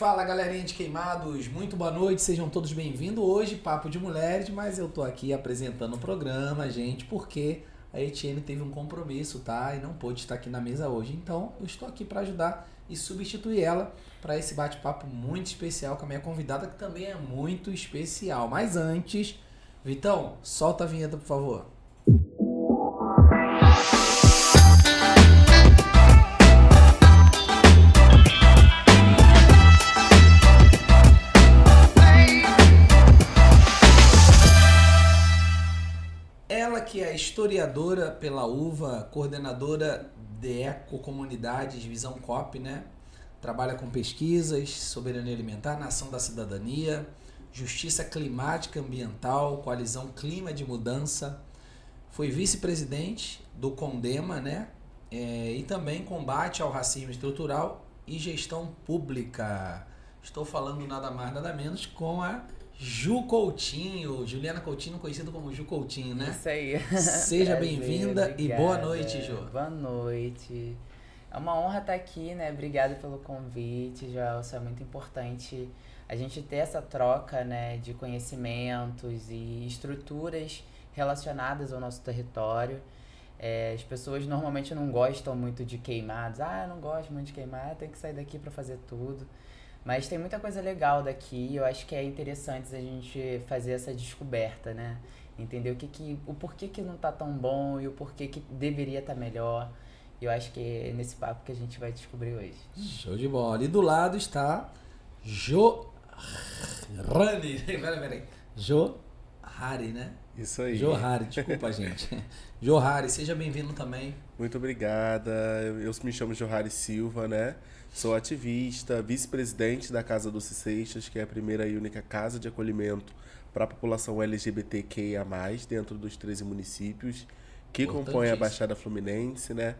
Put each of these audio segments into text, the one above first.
Fala galerinha de Queimados, muito boa noite, sejam todos bem-vindos. Hoje, Papo de Mulheres, mas eu tô aqui apresentando o programa, gente, porque a Etienne teve um compromisso, tá? E não pôde estar aqui na mesa hoje. Então, eu estou aqui para ajudar e substituir ela para esse bate-papo muito especial com a minha convidada, que também é muito especial. Mas antes, Vitão, solta a vinheta, por favor. Ela que é historiadora pela UVA, coordenadora de Ecocomunidades, Visão COP, né? Trabalha com pesquisas, soberania alimentar, nação da cidadania, justiça climática e ambiental, coalizão Clima de Mudança. Foi vice-presidente do CONDEMA, né? E também combate ao racismo estrutural e gestão pública. Estou falando nada mais, nada menos com a Ju Coutinho, Juliana Coutinho, conhecida como Ju Coutinho, né? Isso aí. Seja bem-vinda e boa noite, Ju. Boa noite. É uma honra estar aqui, né? Obrigada pelo convite, Joel. Isso é muito importante a gente ter essa troca, né, de conhecimentos e estruturas relacionadas ao nosso território. As pessoas normalmente não gostam muito de queimados. Eu não gosto muito de queimar, tenho que sair daqui para fazer tudo. Mas tem muita coisa legal daqui, eu acho que é interessante a gente fazer essa descoberta, né? Entender o porquê que não tá tão bom e o porquê que deveria estar melhor. E eu acho que é nesse papo que a gente vai descobrir hoje. Show de bola. E do lado está Johari. Peraí. Johari, né? Isso aí. Johari, desculpa, gente. Johari, seja bem-vindo também. Muito obrigada. Eu me chamo Johari Silva, né? Sou ativista, vice-presidente da Casa Doce Seixas, que é a primeira e única casa de acolhimento para a população LGBTQIA+, dentro dos 13 municípios que compõem a Baixada Fluminense, né?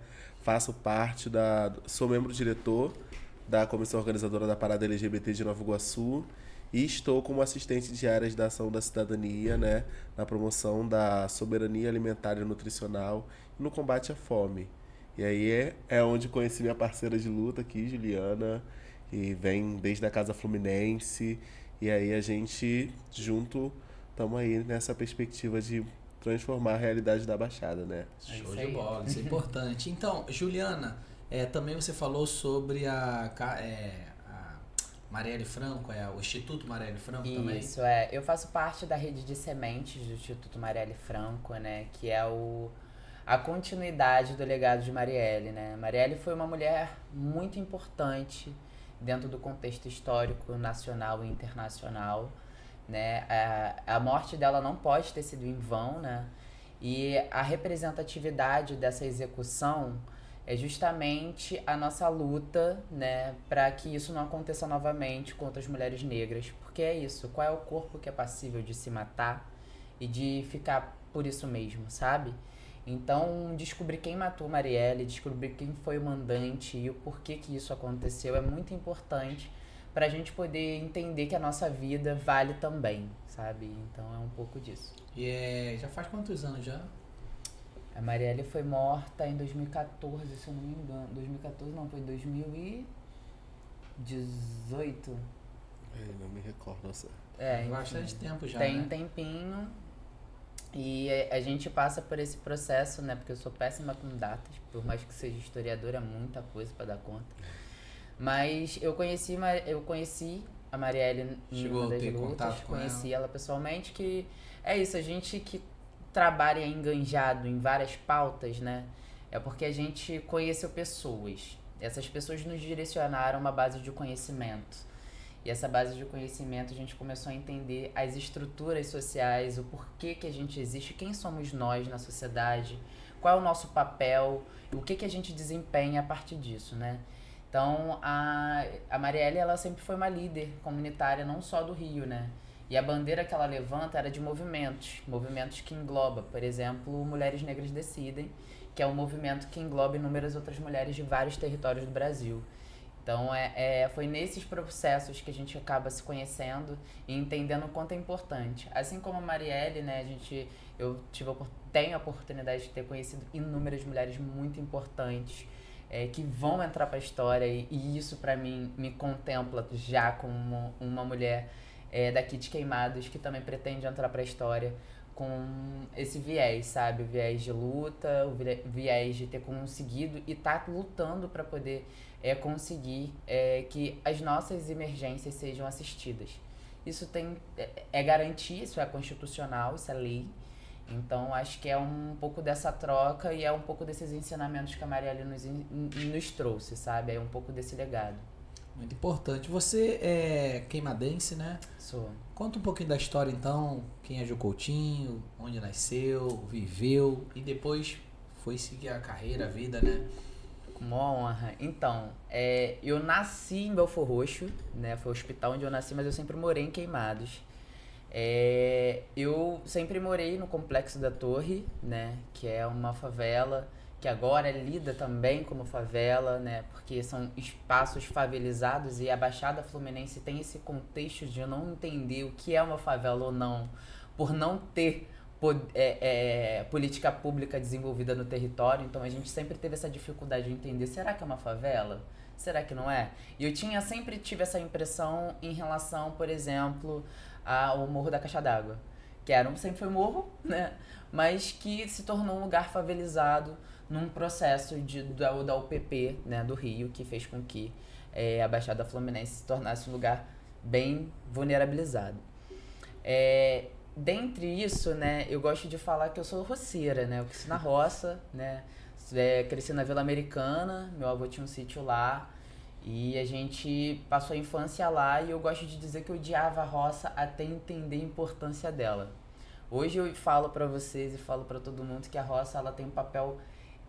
Sou membro diretor da comissão organizadora da Parada LGBT de Nova Iguaçu e estou como assistente de áreas da ação da cidadania, né? Na promoção da soberania alimentar e nutricional e no combate à fome. E aí é onde conheci minha parceira de luta aqui, Juliana, e vem desde a Casa Fluminense. E aí a gente, junto, estamos aí nessa perspectiva de transformar a realidade da Baixada, né? Show de bola, isso é importante. Então, Juliana, também você falou sobre a Marielle Franco, o Instituto Marielle Franco também? Isso, eu faço parte da rede de sementes do Instituto Marielle Franco, né? Que é a continuidade do legado de Marielle, né? Marielle foi uma mulher muito importante dentro do contexto histórico nacional e internacional, né? A morte dela não pode ter sido em vão, né? E a representatividade dessa execução é justamente a nossa luta, né, para que isso não aconteça novamente contra as mulheres negras. Porque é isso, qual é o corpo que é passível de se matar e de ficar por isso mesmo, sabe? Então, descobrir quem matou Marielle, descobrir quem foi o mandante e o porquê que isso aconteceu é muito importante pra gente poder entender que a nossa vida vale também, sabe? Então, é um pouco disso. E já faz quantos anos já? A Marielle foi morta em 2014, se eu não me engano. 2014 não, foi 2018. Não me recordo, nossa. Bastante tempo já, tem né? um tempinho. E a gente passa por esse processo, né? Porque eu sou péssima com datas, por mais que seja historiadora, é muita coisa pra dar conta. Mas eu conheci a Marielle em uma das lutas, conheci ela pessoalmente, que é isso, a gente que trabalha enganjado em várias pautas, né? É porque a gente conheceu pessoas. Essas pessoas nos direcionaram uma base de conhecimento. E essa base de conhecimento a gente começou a entender as estruturas sociais, o porquê que a gente existe, quem somos nós na sociedade, qual é o nosso papel, o que a gente desempenha a partir disso, né? Então, a Marielle, ela sempre foi uma líder comunitária, não só do Rio, né? E a bandeira que ela levanta era de movimentos que engloba, por exemplo, Mulheres Negras Decidem, que é um movimento que engloba inúmeras outras mulheres de vários territórios do Brasil. Então, foi nesses processos que a gente acaba se conhecendo e entendendo o quanto é importante. Assim como a Marielle, né, tenho a oportunidade de ter conhecido inúmeras mulheres muito importantes que vão entrar para a história e isso para mim me contempla já como uma mulher daqui de Queimados que também pretende entrar para a história com esse viés, sabe? O viés de luta, o viés de ter conseguido e tá lutando para poder conseguir que as nossas emergências sejam assistidas. Isso é garantia, isso é constitucional, isso é lei. Então, acho que é um pouco dessa troca e é um pouco desses ensinamentos que a Marielle nos trouxe, sabe? É um pouco desse legado. Muito importante. Você é queimadense, né? Sou. Conta um pouquinho da história, então. Quem é Ju Coutinho, onde nasceu, viveu e depois foi seguir a carreira, a vida, né? Com uma honra. Então, eu nasci em Belfor Roxo, né? Foi o hospital onde eu nasci, mas eu sempre morei em Queimados. Eu sempre morei no Complexo da Torre, né? Que é uma favela que agora é lida também como favela, né? Porque são espaços favelizados e a Baixada Fluminense tem esse contexto de não entender o que é uma favela ou não, por não ter política pública desenvolvida no território. Então a gente sempre teve essa dificuldade de entender, será que é uma favela? Será que não é? E eu sempre tive essa impressão em relação, por exemplo, ao Morro da Caixa d'Água, que sempre foi morro, né? Mas que se tornou um lugar favelizado num processo da UPP, né, do Rio, que fez com que a Baixada Fluminense se tornasse um lugar bem vulnerabilizado. Dentre isso, né, eu gosto de falar que eu sou roceira, né? Eu cresci na roça, né? Cresci na Vila Americana, meu avô tinha um sítio lá e a gente passou a infância lá e eu gosto de dizer que eu odiava a roça até entender a importância dela. Hoje eu falo para vocês e falo para todo mundo que a roça ela tem um papel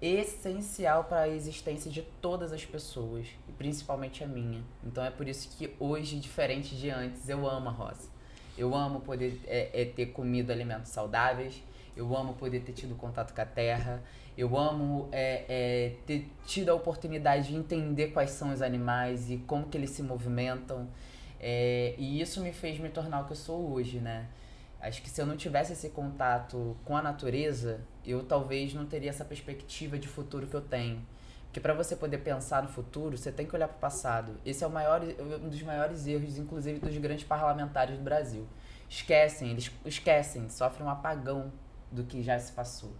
essencial para a existência de todas as pessoas, e principalmente a minha. Então é por isso que hoje, diferente de antes, eu amo a roça. Eu amo poder ter comido alimentos saudáveis, eu amo poder ter tido contato com a terra, eu amo ter tido a oportunidade de entender quais são os animais e como que eles se movimentam. E isso me fez me tornar o que eu sou hoje, né? Acho que se eu não tivesse esse contato com a natureza, eu talvez não teria essa perspectiva de futuro que eu tenho. Porque para você poder pensar no futuro, você tem que olhar para o passado. Esse é um dos maiores erros, inclusive, dos grandes parlamentares do Brasil. Eles esquecem, sofrem um apagão do que já se passou.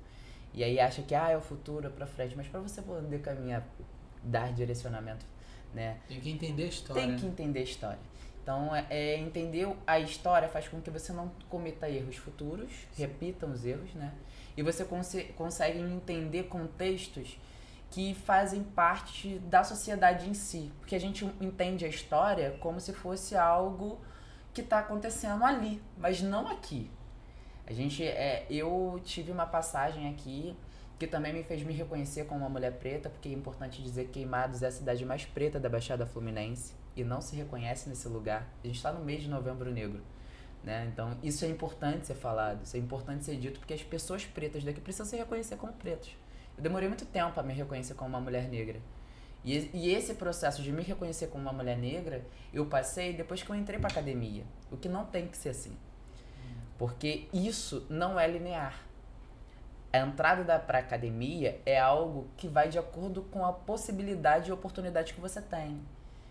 E aí acha que é o futuro, é para frente. Mas para você poder caminhar, dar direcionamento, né? Tem que entender a história. Tem que entender a história. Então, entender a história faz com que você não cometa erros futuros, repitam os erros, né? E você consegue entender contextos que fazem parte da sociedade em si. Porque a gente entende a história como se fosse algo que está acontecendo ali, mas não aqui. Eu tive uma passagem aqui que também me fez me reconhecer como uma mulher preta, porque é importante dizer que Queimados é a cidade mais preta da Baixada Fluminense e não se reconhece nesse lugar. A gente está no mês de Novembro Negro, né? Então isso é importante ser falado, isso é importante ser dito, porque as pessoas pretas daqui precisam se reconhecer como pretas. Eu demorei muito tempo a me reconhecer como uma mulher negra. E esse processo de me reconhecer como uma mulher negra, eu passei depois que eu entrei para academia, o que não tem que ser assim. Porque isso não é linear. A entrada para a academia é algo que vai de acordo com a possibilidade e oportunidade que você tem.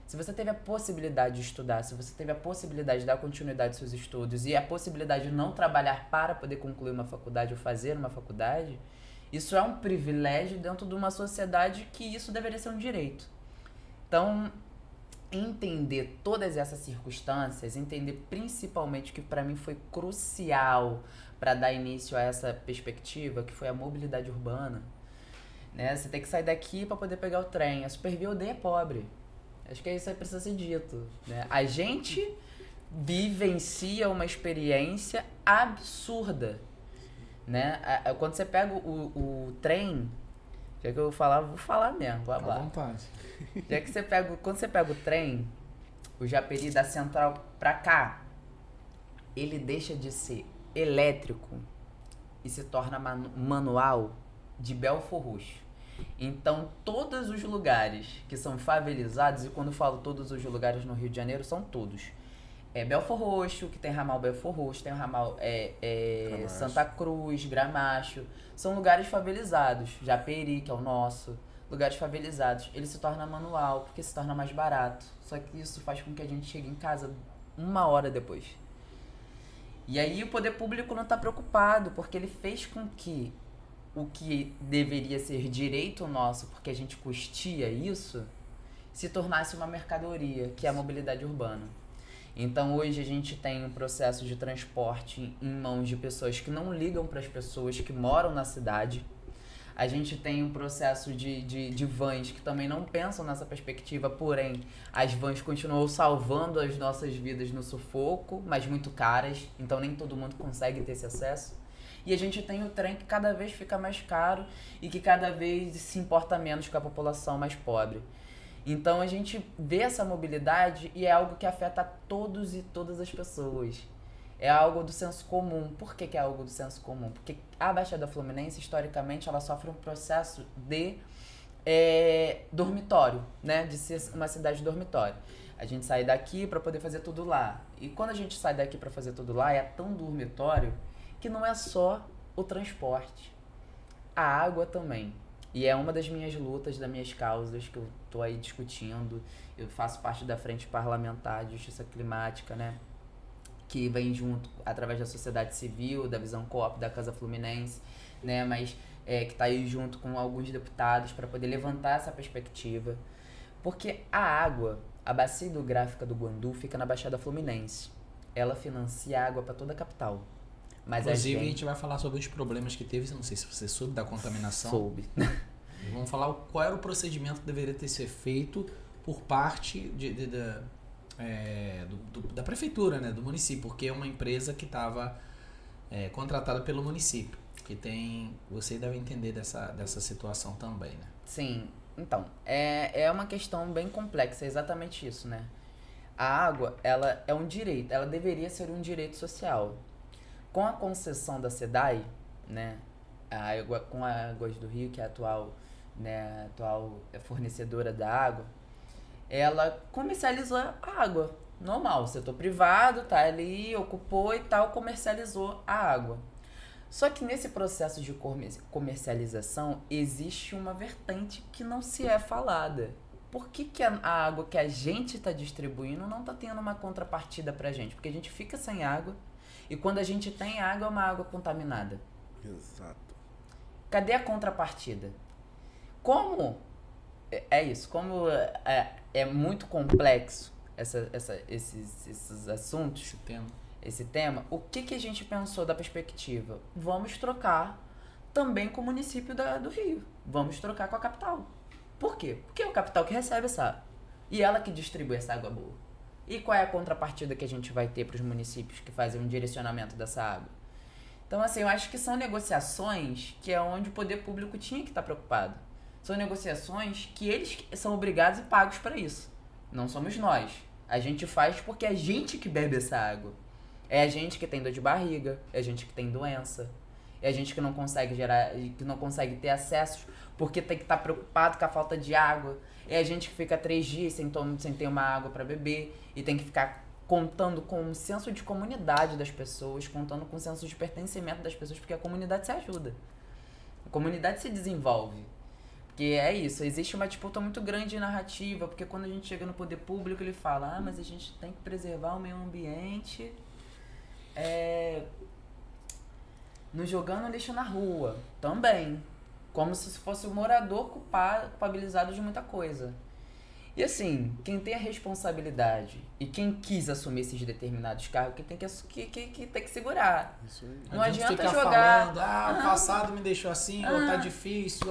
Se você teve a possibilidade de estudar, se você teve a possibilidade de dar continuidade aos seus estudos e a possibilidade de não trabalhar para poder concluir uma faculdade ou fazer uma faculdade, isso é um privilégio dentro de uma sociedade que isso deveria ser um direito. Então, entender todas essas circunstâncias, entender principalmente o que para mim foi crucial para dar início a essa perspectiva, que foi a mobilidade urbana, né? Você tem que sair daqui para poder pegar o trem. A Supervia é pobre. Acho que isso aí precisa ser dito, né? A gente vivencia uma experiência absurda, né? Quando você pega o trem, já que eu vou falar mesmo, blá blá. À vontade. Já que quando você pega o trem, o Japeri da Central pra cá, ele deixa de ser elétrico e se torna manual de Belfor Roxo. Então, todos os lugares que são favelizados, e quando eu falo todos os lugares no Rio de Janeiro, são todos. Belfor Roxo, que tem ramal Belfor Roxo, tem o ramal Santa Cruz, Gramacho. São lugares favelizados. Japeri, que é o nosso. lugares favelizados, ele se torna manual, porque se torna mais barato. Só que isso faz com que a gente chegue em casa 1 hora depois. E aí o poder público não está preocupado, porque ele fez com que o que deveria ser direito nosso, porque a gente custeia isso, se tornasse uma mercadoria, que é a mobilidade urbana. Então hoje a gente tem um processo de transporte em mãos de pessoas que não ligam para as pessoas que moram na cidade. A gente tem um processo de vans que também não pensam nessa perspectiva, porém as vans continuam salvando as nossas vidas no sufoco, mas muito caras, então nem todo mundo consegue ter esse acesso. E a gente tem o trem que cada vez fica mais caro e que cada vez se importa menos com a população mais pobre. Então a gente vê essa mobilidade e é algo que afeta todos e todas as pessoas. É algo do senso comum. Por que é algo do senso comum? Porque a Baixada Fluminense, historicamente, ela sofre um processo de dormitório, né? De ser uma cidade dormitório. A gente sai daqui para poder fazer tudo lá. E quando a gente sai daqui para fazer tudo lá, é tão dormitório que não é só o transporte. A água também. E é uma das minhas lutas, das minhas causas que eu tô aí discutindo. Eu faço parte da Frente Parlamentar de Justiça Climática, né? Que vem junto através da sociedade civil, da Visão Coop, da Casa Fluminense, né? Mas que tá aí junto com alguns deputados para poder levantar essa perspectiva. Porque a água, a bacia hidrográfica do Guandu fica na Baixada Fluminense. Ela financia água para toda a capital. Mas inclusive, a gente vai falar sobre os problemas que teve, não sei se você soube, da contaminação. Soube. E vamos falar qual era o procedimento que deveria ter sido feito por parte da prefeitura, né, do município, porque é uma empresa que estava contratada pelo município, que tem, você deve entender dessa situação também, né? Sim, então, é uma questão bem complexa, é exatamente isso, né? A água, ela é um direito, ela deveria ser um direito social. Com a concessão da SEDAI, né, com a Águas do Rio, que é a atual fornecedora da água, ela comercializou a água. Normal, o setor privado tá ali, ocupou e tal, comercializou a água. Só que nesse processo de comercialização existe uma vertente que não se é falada. Por que a água que a gente está distribuindo não está tendo uma contrapartida pra gente? Porque a gente fica sem água e quando a gente tem água, é uma água contaminada. Exato. Cadê a contrapartida? Como é isso? Como é muito complexo esses assuntos, esse tema, o que a gente pensou da perspectiva? Vamos trocar também com o município do Rio. Vamos trocar com a capital. Por quê? Porque é a capital que recebe essa água. E ela que distribui essa água boa. E qual é a contrapartida que a gente vai ter para os municípios que fazem um direcionamento dessa água? Então, assim, eu acho que são negociações que é onde o poder público tinha que estar preocupado. São negociações que eles são obrigados e pagos para isso. Não somos nós. A gente faz porque é a gente que bebe essa água. É a gente que tem dor de barriga, é a gente que tem doença, é a gente que não consegue que não consegue ter acessos porque tem que estar preocupado com a falta de água. É a gente que fica 3 dias sem ter uma água para beber e tem que ficar contando com um senso de comunidade das pessoas, contando com um senso de pertencimento das pessoas, porque a comunidade se ajuda. A comunidade se desenvolve. Porque é isso, existe uma disputa muito grande de narrativa, porque quando a gente chega no poder público, ele fala, mas a gente tem que preservar o meio ambiente, não jogando lixo na rua, também. Como se fosse o morador culpabilizado de muita coisa. E assim, quem tem a responsabilidade e quem quis assumir esses determinados cargos, que tem que segurar. Isso aí. Não adianta ficar jogar. falando, o passado me deixou assim, ou tá difícil,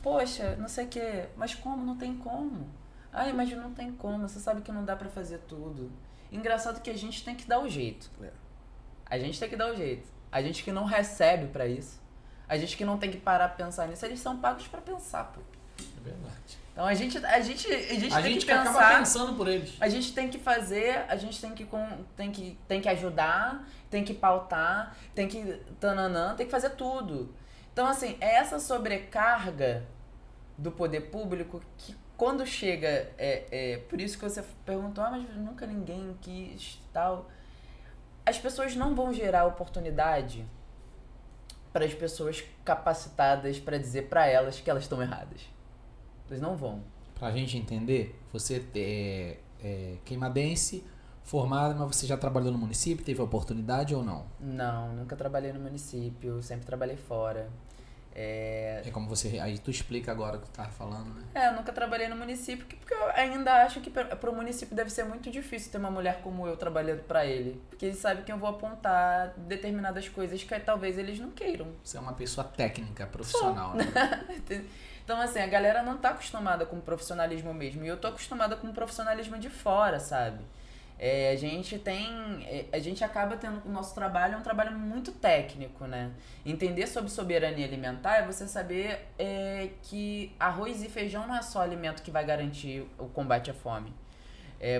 poxa, não sei o quê. Mas como? Não tem como. Mas não tem como. Você sabe que não dá pra fazer tudo. Engraçado que a gente tem que dar o jeito. A gente tem que dar o jeito. A gente que não recebe pra isso. A gente que não tem que parar pra pensar nisso. Eles são pagos pra pensar, pô. É verdade. Então a gente tem que pensar, acaba pensando por eles. A gente tem que fazer, a gente tem que ajudar, tem que pautar, tem que fazer tudo. Então assim, é essa sobrecarga do poder público que quando chega, por isso que você perguntou, mas nunca ninguém quis tal. As pessoas não vão gerar oportunidade para as pessoas capacitadas para dizer para elas que elas estão erradas. Eles não vão. Pra gente entender, você é queimadense, formada, mas você já trabalhou no município, teve oportunidade ou não? Não, nunca trabalhei no município, sempre trabalhei fora. É como você. Aí tu explica agora o que tu tava falando, né? Eu nunca trabalhei no município, porque eu ainda acho que para o município deve ser muito difícil ter uma mulher como eu trabalhando para ele. Porque eles sabem que eu vou apontar determinadas coisas que talvez eles não queiram. Você é uma pessoa técnica, profissional, né? Então, assim, a galera não tá acostumada com o profissionalismo mesmo. E eu tô acostumada com o profissionalismo de fora, sabe? A gente acaba tendo o nosso trabalho, é um trabalho muito técnico, né? Entender sobre soberania alimentar é você saber que arroz e feijão não é só alimento que vai garantir o combate à fome.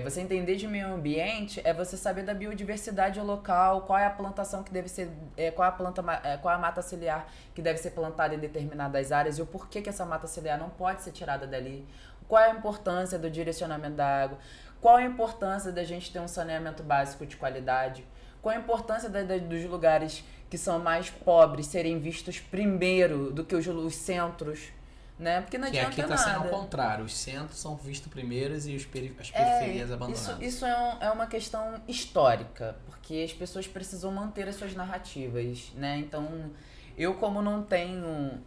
Você entender de meio ambiente é você saber da biodiversidade local, qual é a plantação que deve ser, qual é a mata ciliar que deve ser plantada em determinadas áreas e o porquê que essa mata ciliar não pode ser tirada dali, qual é a importância do direcionamento da água, qual a importância da gente ter um saneamento básico de qualidade, qual a importância dos lugares que são mais pobres serem vistos primeiro do que os centros, né? Porque não adianta aqui tá nada. sendo ao contrário, os centros são vistos primeiros e as periferias abandonadas. Isso é uma questão histórica, porque as pessoas precisam manter as suas narrativas, né? Então, eu como não tenho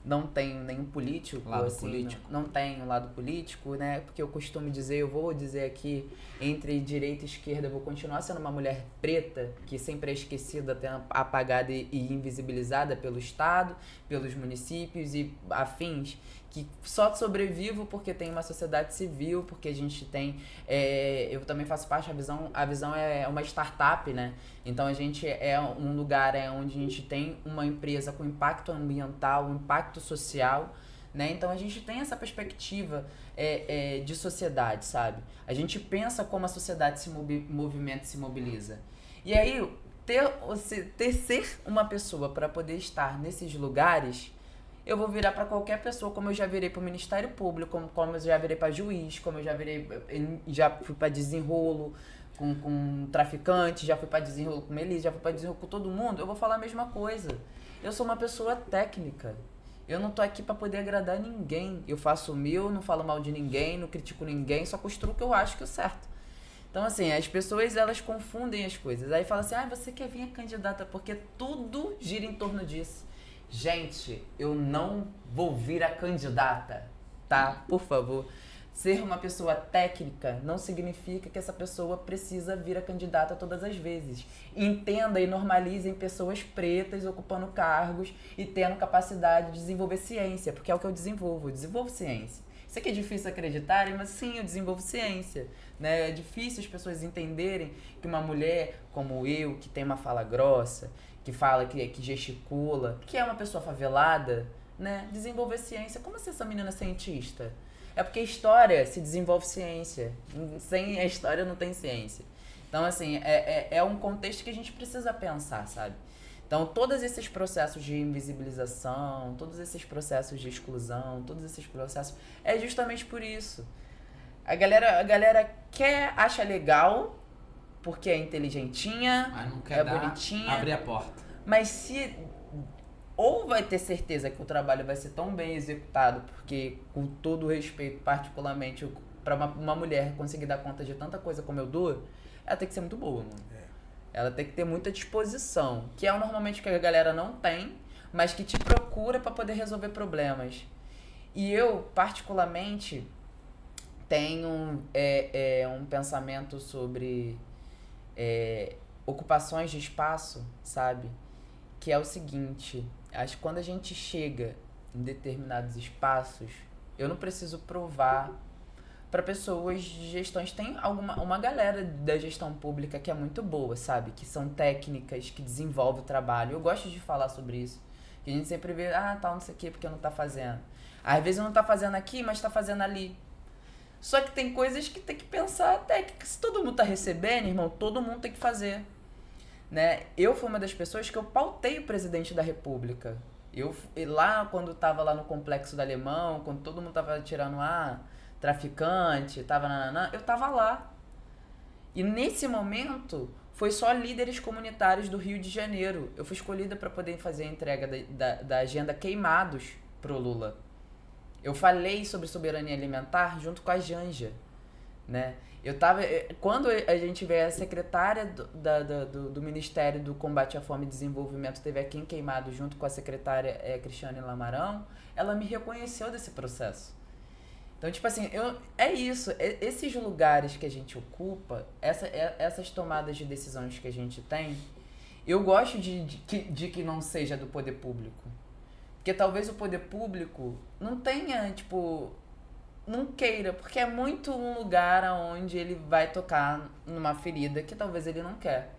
não tenho nenhum político, lado assim, político. Não tenho lado político, né? Porque eu costumo dizer, eu vou dizer aqui, entre direita e esquerda, eu vou continuar sendo uma mulher preta, que sempre é esquecida, até apagada e invisibilizada pelo Estado, pelos municípios e afins, que só sobrevivo porque tem uma sociedade civil, porque a gente tem... eu também faço parte, a visão é uma startup, né? Então a gente é um lugar onde a gente tem uma empresa com impacto ambiental, um impacto social, né? Então a gente tem essa perspectiva de sociedade, sabe? A gente pensa como a sociedade se movimenta e se mobiliza. E aí, ser uma pessoa para poder estar nesses lugares... Eu vou virar para qualquer pessoa, como eu já virei para o Ministério Público, como eu já virei para juiz, como eu já fui para desenrolo com traficante, já fui para desenrolo com Melissa, já fui para desenrolo com todo mundo. Eu vou falar a mesma coisa. Eu sou uma pessoa técnica. Eu não tô aqui para poder agradar ninguém. Eu faço o meu, não falo mal de ninguém, não critico ninguém, só construo o que eu acho que é certo. Então, assim, as pessoas, elas confundem as coisas. Aí falam assim, você quer vir a candidata, porque tudo gira em torno disso. Gente, eu não vou vir a candidata, tá? Por favor. Ser uma pessoa técnica não significa que essa pessoa precisa vir a candidata todas as vezes. Entenda e normalizem pessoas pretas ocupando cargos e tendo capacidade de desenvolver ciência, porque é o que eu desenvolvo ciência. Isso aqui é difícil acreditarem, mas sim, eu desenvolvo ciência, né? É difícil as pessoas entenderem que uma mulher como eu, que tem uma fala grossa, que fala, que gesticula, que é uma pessoa favelada, né? Desenvolver ciência. Como assim essa menina é cientista? É porque a história se desenvolve ciência. Sem a história não tem ciência. Então, assim, é um contexto que a gente precisa pensar, sabe? Então, todos esses processos de invisibilização, todos esses processos de exclusão, todos esses processos... É justamente por isso. A galera acha legal... porque é inteligentinha, mas não quer bonitinha. Abrir a porta. Mas ou vai ter certeza que o trabalho vai ser tão bem executado, porque com todo o respeito, particularmente, para uma mulher conseguir dar conta de tanta coisa como eu dou, ela tem que ser muito boa, mano. Ela tem que ter muita disposição, que é normalmente o que a galera não tem, mas que te procura para poder resolver problemas. E eu, particularmente, tenho um pensamento sobre... ocupações de espaço, sabe? Que é o seguinte, acho que quando a gente chega em determinados espaços, eu não preciso provar para pessoas de gestões. Tem uma galera da gestão pública que é muito boa, sabe? Que são técnicas, que desenvolvem o trabalho. Eu gosto de falar sobre isso. Que a gente sempre vê, não sei o quê, porque não tá fazendo. Às vezes não tá fazendo aqui, mas tá fazendo ali. Só que tem coisas que tem que pensar até que se todo mundo tá recebendo, irmão, todo mundo tem que fazer. Né? Eu fui uma das pessoas que eu pautei o presidente da República. Lá, quando tava lá no Complexo do Alemão, quando todo mundo tava tirando traficante, eu tava lá. E nesse momento, foi só líderes comunitários do Rio de Janeiro. Eu fui escolhida para poder fazer a entrega da agenda Queimados pro Lula. Eu falei sobre soberania alimentar junto com a Janja, né? Quando a gente vê a secretária do Ministério do Combate à Fome e Desenvolvimento teve aqui em Queimado junto com a secretária Cristiane Lamarão, ela me reconheceu desse processo. Então, tipo assim, é isso. Esses lugares que a gente ocupa, essas tomadas de decisões que a gente tem, eu gosto de que não seja do poder público. Porque talvez o poder público não tenha, tipo, não queira, porque é muito um lugar onde ele vai tocar numa ferida que talvez ele não quer.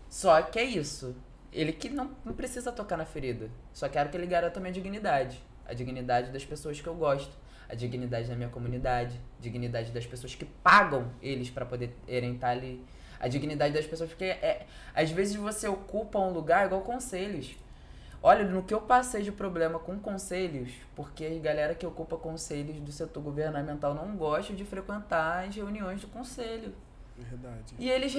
Só que é isso. Ele que não precisa tocar na ferida. Só quero que ele garanta a minha dignidade. A dignidade das pessoas que eu gosto. A dignidade da minha comunidade. A dignidade das pessoas que pagam eles para poderem estar ali. A dignidade das pessoas, porque às vezes você ocupa um lugar igual conselhos. Olha, no que eu passei de problema com conselhos, porque a galera que ocupa conselhos do setor governamental não gosta de frequentar as reuniões do conselho. Verdade. E eles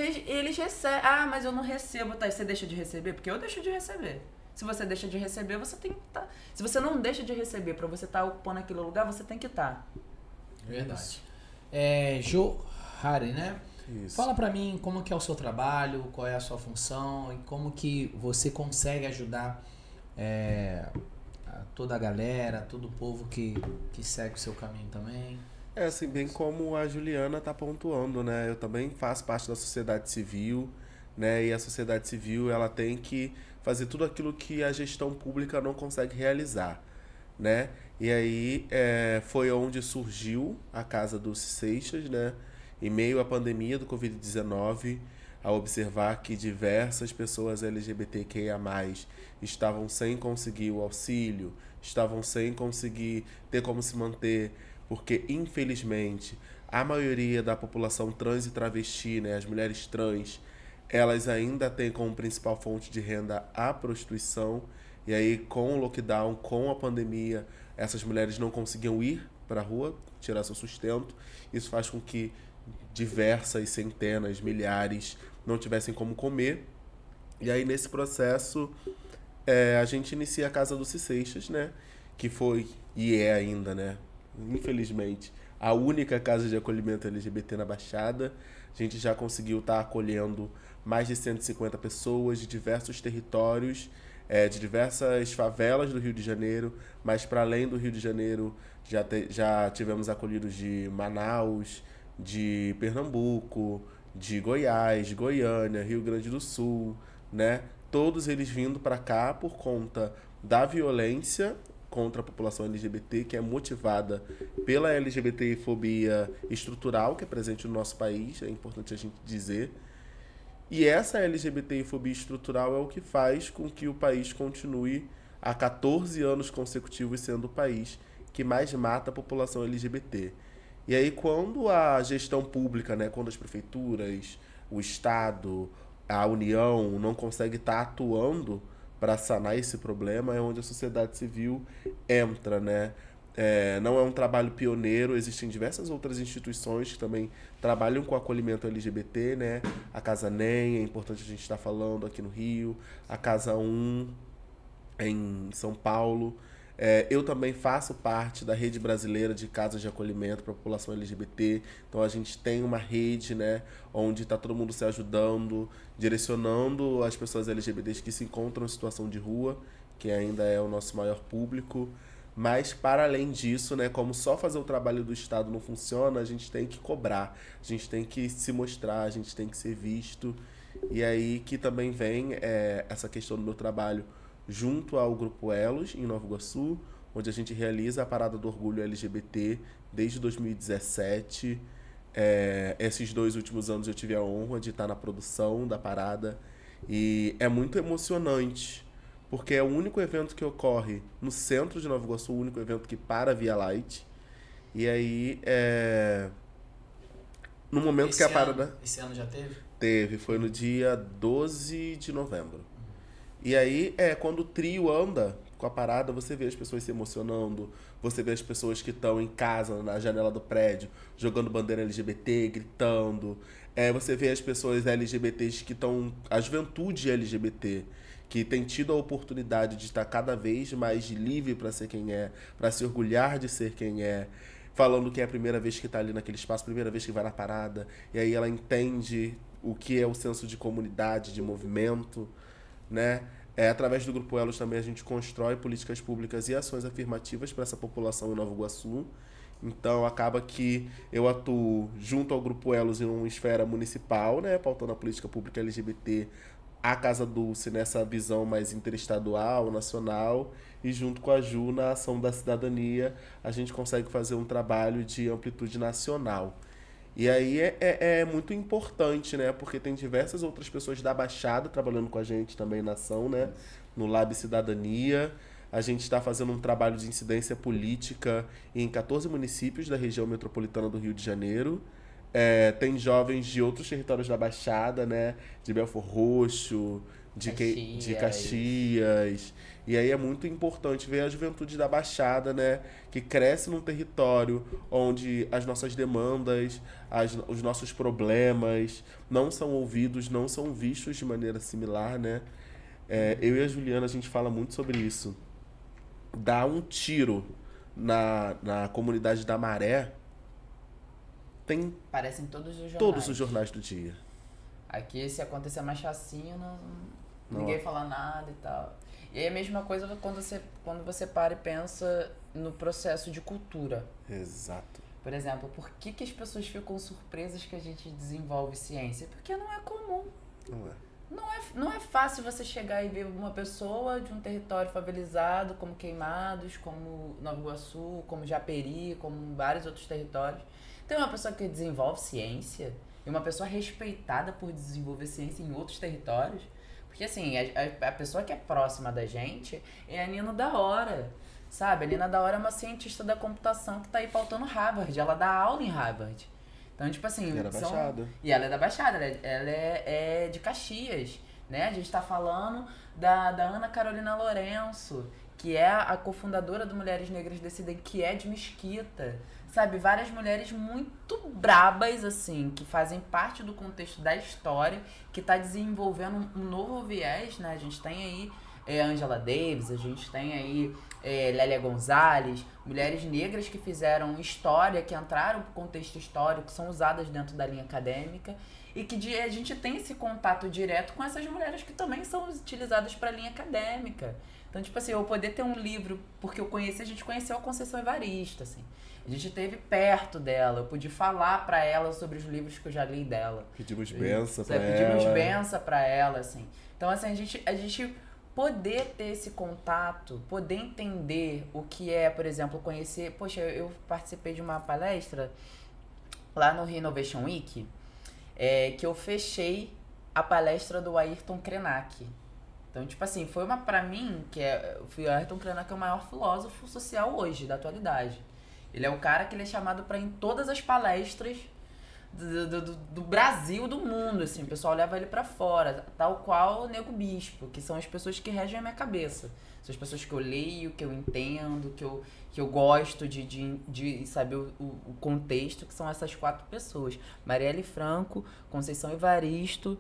recebem. Ah, mas eu não recebo. Tá, você deixa de receber? Porque eu deixo de receber. Se você deixa de receber, você tem que estar. Se você não deixa de receber pra você estar ocupando aquele lugar, você tem que estar. Verdade. Jo Hari, né? Isso. Fala pra mim como que é o seu trabalho, qual é a sua função e como que você consegue ajudar toda a galera, todo o povo que segue o seu caminho também. Assim, bem como a Juliana está pontuando, né? Eu também faço parte da sociedade civil, né? E a sociedade civil, ela tem que fazer tudo aquilo que a gestão pública não consegue realizar, né? E aí foi onde surgiu a Casa dos Seixas, né? Em meio à pandemia do Covid-19, a observar que diversas pessoas LGBTQIA+, estavam sem conseguir o auxílio, estavam sem conseguir ter como se manter, porque, infelizmente, a maioria da população trans e travesti, né, as mulheres trans, elas ainda têm como principal fonte de renda a prostituição, e aí, com o lockdown, com a pandemia, essas mulheres não conseguiam ir para a rua, tirar seu sustento. Isso faz com que diversas, centenas, milhares não tivessem como comer. E aí, nesse processo, a gente inicia a Casa dos Seixas, né? Que foi, e é ainda, né? Infelizmente, a única casa de acolhimento LGBT na Baixada. A gente já conseguiu estar acolhendo mais de 150 pessoas de diversos territórios, de diversas favelas do Rio de Janeiro, mas para além do Rio de Janeiro, já tivemos acolhidos de Manaus, de Pernambuco, de Goiás, de Goiânia, Rio Grande do Sul, né? Todos eles vindo para cá por conta da violência contra a população LGBT, que é motivada pela LGBTfobia estrutural que é presente no nosso país, é importante a gente dizer. E essa LGBTfobia estrutural é o que faz com que o país continue há 14 anos consecutivos sendo o país que mais mata a população LGBT. E aí, quando a gestão pública, né, quando as prefeituras, o Estado, a União não consegue estar atuando para sanar esse problema, é onde a sociedade civil entra, né? Não é um trabalho pioneiro, existem diversas outras instituições que também trabalham com acolhimento LGBT, né? A Casa NEM, é importante a gente estar falando aqui no Rio, a Casa 1 em São Paulo. Eu também faço parte da rede brasileira de casas de acolhimento para a população LGBT. Então a gente tem uma rede, né, onde está todo mundo se ajudando, direcionando as pessoas LGBTs que se encontram em situação de rua, que ainda é o nosso maior público. Mas, para além disso, né, como só fazer o trabalho do Estado não funciona, a gente tem que cobrar, a gente tem que se mostrar, a gente tem que ser visto. E aí que também vem essa questão do meu trabalho junto ao Grupo Elos, em Nova Iguaçu, onde a gente realiza a Parada do Orgulho LGBT desde 2017. Esses 2 últimos anos eu tive a honra de estar na produção da parada e é muito emocionante, porque é o único evento que ocorre no centro de Nova Iguaçu, o único evento que para Via Light. E aí, no momento que a parada... Esse ano já teve? Teve, foi no dia 12 de novembro. E aí, quando o trio anda com a parada, você vê as pessoas se emocionando, você vê as pessoas que estão em casa, na janela do prédio, jogando bandeira LGBT, gritando. Você vê as pessoas LGBTs que estão... A juventude LGBT, que tem tido a oportunidade de estar cada vez mais livre para ser quem é, para se orgulhar de ser quem é, falando que é a primeira vez que está ali naquele espaço, primeira vez que vai na parada, e aí ela entende o que é o senso de comunidade, de movimento, né? Através do Grupo Elos também a gente constrói políticas públicas e ações afirmativas para essa população em Nova Iguaçu. Então acaba que eu atuo junto ao Grupo Elos em uma esfera municipal, né, pautando a política pública LGBT, a Casa Dulce nessa visão mais interestadual, nacional, e junto com a Ju na ação da cidadania a gente consegue fazer um trabalho de amplitude nacional. E aí é muito importante, né? Porque tem diversas outras pessoas da Baixada trabalhando com a gente também na ação, né? No Lab Cidadania. A gente está fazendo um trabalho de incidência política em 14 municípios da região metropolitana do Rio de Janeiro. Tem jovens de outros territórios da Baixada, né? De Belford Roxo, de Caxias. E aí é muito importante ver a juventude da Baixada, né? Que cresce num território onde as nossas demandas, os nossos problemas não são ouvidos, não são vistos de maneira similar, né? Eu e a Juliana, a gente fala muito sobre isso. Dar um tiro na comunidade da Maré tem Aparecem todos os jornais. todos os jornais do dia. Aqui, se acontecer uma chacina, ninguém fala nada e tal. E aí a mesma coisa quando você para e pensa no processo de cultura. Exato. Por exemplo, por que as pessoas ficam surpresas que a gente desenvolve ciência? Porque não é comum. Não é. Não é fácil você chegar e ver uma pessoa de um território favelizado, como Queimados, como Nova Iguaçu, como Japeri, como vários outros territórios. Tem uma pessoa que desenvolve ciência e uma pessoa respeitada por desenvolver ciência em outros territórios. Porque, assim, a pessoa que é próxima da gente é a Nina da Hora, sabe? A Nina da Hora é uma cientista da computação que tá aí pautando Harvard. Ela dá aula em Harvard. Então, tipo assim... E ela é da Baixada. E ela é da Baixada, ela é de Caxias, né? A gente tá falando da Ana Carolina Lourenço, que é a cofundadora do Mulheres Negras Decidem, que é de Mesquita. Sabe, várias mulheres muito brabas, assim, que fazem parte do contexto da história, que tá desenvolvendo um novo viés, né? A gente tem aí Angela Davis, a gente tem aí Lélia Gonzalez, mulheres negras que fizeram história, que entraram pro contexto histórico, são usadas dentro da linha acadêmica, e que a gente tem esse contato direto com essas mulheres que também são utilizadas para a linha acadêmica. Então, tipo assim, eu poder ter um livro, porque a gente conheceu a Conceição Evaristo, assim. A gente esteve perto dela, eu pude falar pra ela sobre os livros que eu já li dela. Pedimos benção pra ela. Pedimos benção pra ela, assim. Então, assim, a gente poder ter esse contato, poder entender o que é, por exemplo, conhecer... Poxa, eu participei de uma palestra lá no Renovation Week, que eu fechei a palestra do Ayrton Krenak. Então, tipo assim, foi pra mim, o Ayrton Krenak é o maior filósofo social hoje, da atualidade. Ele é o cara que ele é chamado para em todas as palestras do Brasil, do mundo, assim, o pessoal leva ele para fora, tal qual o Nego Bispo, que são as pessoas que regem a minha cabeça. São as pessoas que eu leio, que eu entendo, que eu gosto de saber o contexto, que são essas 4 pessoas. Marielle Franco, Conceição Evaristo,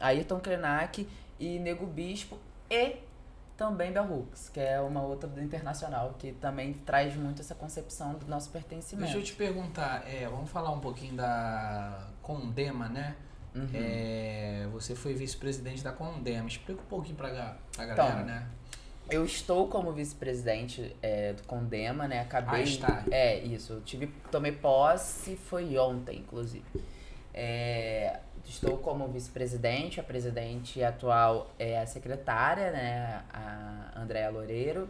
Ayrton Krenak e Nego Bispo e também Bell Hooks, que é uma outra do internacional, que também traz muito essa concepção do nosso pertencimento. Deixa eu te perguntar, vamos falar um pouquinho da Condema, né? Uhum. Você foi vice-presidente da Condema. Explica um pouquinho pra galera, Então, né? Eu estou como vice-presidente do Condema, né? Acabei... está. Isso. Tomei posse, foi ontem, inclusive. Estou como vice-presidente, a presidente atual é a secretária, né, a Andréa Loureiro.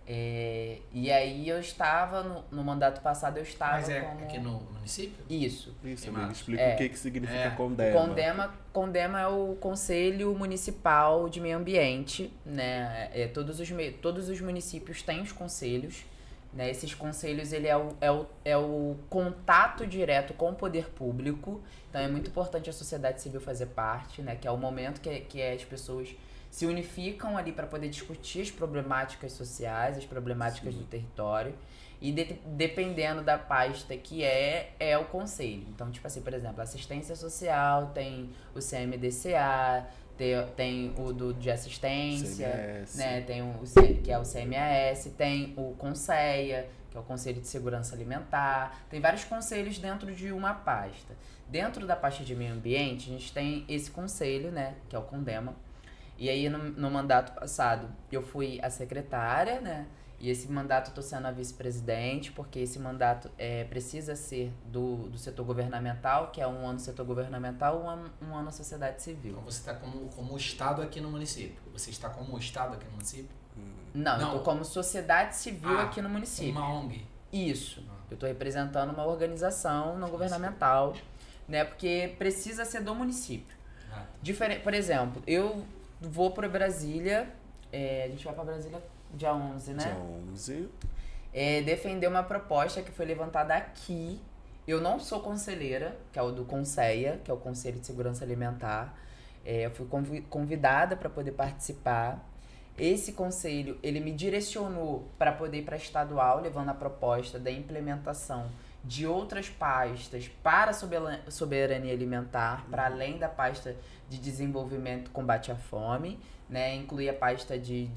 E aí eu estava, no mandato passado eu estava Mas como... aqui no município? Isso. Amigo, explica o que significa Condema. Condema é o Conselho Municipal de Meio Ambiente, né? Todos os municípios têm os conselhos. Né, esses conselhos, ele é o contato direto com o poder público. Então é muito importante a sociedade civil fazer parte, né, que é o momento que as pessoas se unificam ali para poder discutir as problemáticas sociais, as problemáticas do território. E dependendo da pasta que é o conselho. Então, tipo assim, por exemplo, assistência social, tem o CMDCA, Tem o de assistência, CMAS. né? Tem que é o CMAS, tem o CONSEA, que é o Conselho de Segurança Alimentar. Tem vários conselhos dentro de uma pasta. Dentro da pasta de meio ambiente, a gente tem esse conselho, né? Que é o CONDEMA. E aí, no mandato passado, eu fui a secretária, né? E esse mandato eu tô sendo a vice-presidente, porque esse mandato precisa ser do setor governamental, que é um ano setor governamental, um ano sociedade civil. Então você está como Estado aqui no município. Você está como Estado aqui no município? Não, eu tô como sociedade civil aqui no município. Uma ONG. Isso. Eu tô representando uma organização não governamental, né? Porque precisa ser do município. Por exemplo, eu vou para Brasília, a gente vai para Brasília dia 11, né? Dia 11. Defender uma proposta que foi levantada aqui. Eu não sou conselheira, que é o do CONSEA, que é o Conselho de Segurança Alimentar. Eu fui convidada para poder participar. Esse conselho, ele me direcionou para poder ir para estadual, levando a proposta da implementação de outras pastas para a soberania alimentar, para além da pasta de desenvolvimento e combate à fome, né? Incluir a pasta de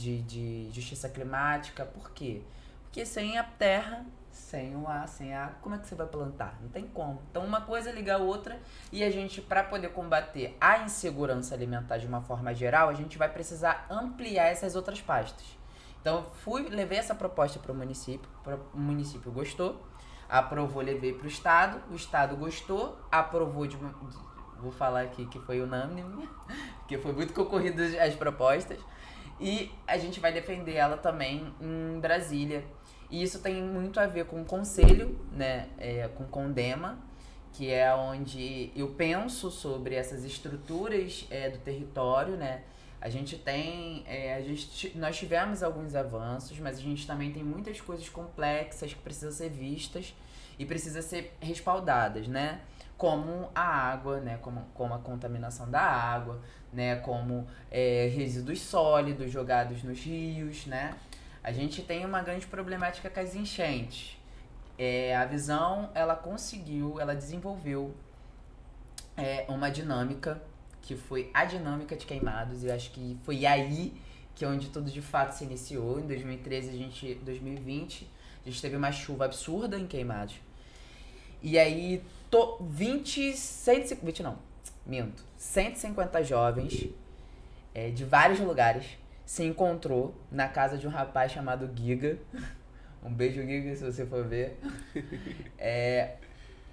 justiça climática. Por quê? Porque sem a terra, sem o ar, sem a água, como é que você vai plantar? Não tem como. Então uma coisa liga a outra e a gente, para poder combater a insegurança alimentar de uma forma geral, a gente vai precisar ampliar essas outras pastas. Então levei essa proposta para o município gostou, aprovou, levei para o Estado gostou, aprovou vou falar aqui que foi unânime, porque foi muito concorrido as propostas, e a gente vai defender ela também em Brasília. E isso tem muito a ver com o conselho, né, com o CONDEMA, que é onde eu penso sobre essas estruturas do território, né. A gente tem, nós tivemos alguns avanços, mas a gente também tem muitas coisas complexas que precisam ser vistas e precisam ser respaldadas, né? Como a água, né? Como a contaminação da água, né? Como resíduos sólidos jogados nos rios, né? A gente tem uma grande problemática com as enchentes. A Visão, ela desenvolveu uma dinâmica, que foi a dinâmica de queimados, e eu acho que foi aí que é onde tudo de fato se iniciou. Em 2013, 2020, a gente teve uma chuva absurda em Queimados. E aí, 150 jovens de vários lugares se encontrou na casa de um rapaz chamado Giga. Um beijo, Giga, se você for ver.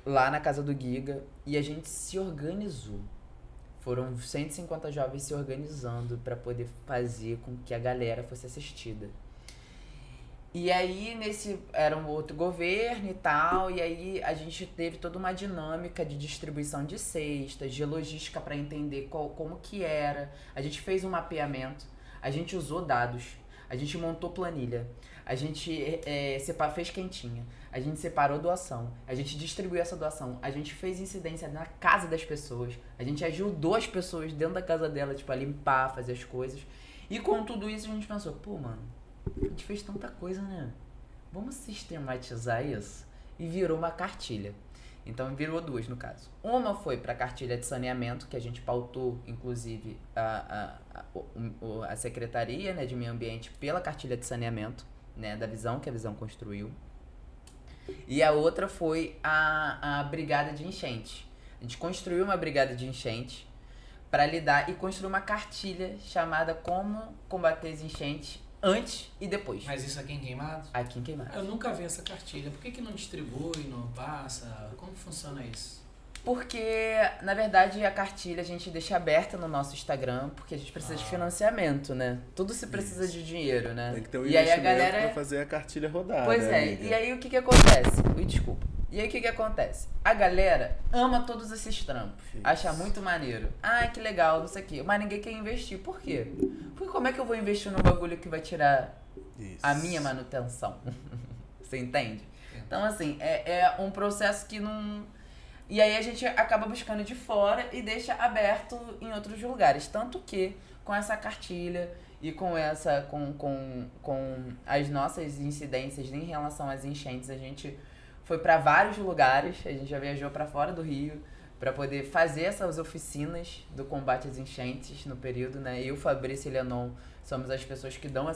Lá na casa do Giga. E a gente se organizou. Foram 150 jovens se organizando para poder fazer com que a galera fosse assistida. E aí, era um outro governo e tal, e aí a gente teve toda uma dinâmica de distribuição de cestas, de logística para entender como que era. A gente fez um mapeamento, a gente usou dados, a gente montou planilha, a gente fez quentinha, a gente separou doação, a gente distribuiu essa doação, a gente fez incidência na casa das pessoas, a gente ajudou as pessoas dentro da casa dela, tipo, a limpar, fazer as coisas. E com tudo isso a gente pensou, pô, mano, a gente fez tanta coisa, né? Vamos sistematizar isso? E virou uma cartilha. Então virou duas, no caso. Uma foi para a cartilha de saneamento, que a gente pautou, inclusive, a Secretaria, né, de Meio Ambiente pela cartilha de saneamento, né, da Visão, que a Visão construiu. E a outra foi a brigada de enchente. A gente construiu uma brigada de enchente para lidar e construiu uma cartilha chamada Como Combater as Enchentes Antes e Depois. Mas isso aqui em Queimados? Aqui em Queimados. Eu nunca vi essa cartilha. Por que não distribui, não passa? Como funciona isso? Porque, na verdade, a cartilha a gente deixa aberta no nosso Instagram, porque a gente precisa de financiamento, né? Tudo se precisa de dinheiro, né? Tem que ter um e aí a investimento galera pra fazer a cartilha rodar, Pois né, é, amiga? e aí o que acontece? Desculpa. E aí o que acontece? A galera ama todos esses trampos, Isso. acha muito maneiro. Ah, que legal, não sei o quê. Mas ninguém quer investir. Por quê? Porque como é que eu vou investir num bagulho que vai tirar Isso. a minha manutenção? Você entende? Então, assim, é um processo que não... E aí a gente acaba buscando de fora e deixa aberto em outros lugares. Tanto que, com essa cartilha e com as nossas incidências em relação às enchentes, a gente foi para vários lugares. A gente já viajou para fora do Rio, para poder fazer essas oficinas do combate às enchentes no período, né? Eu, Fabrício e Lenon somos as pessoas que dão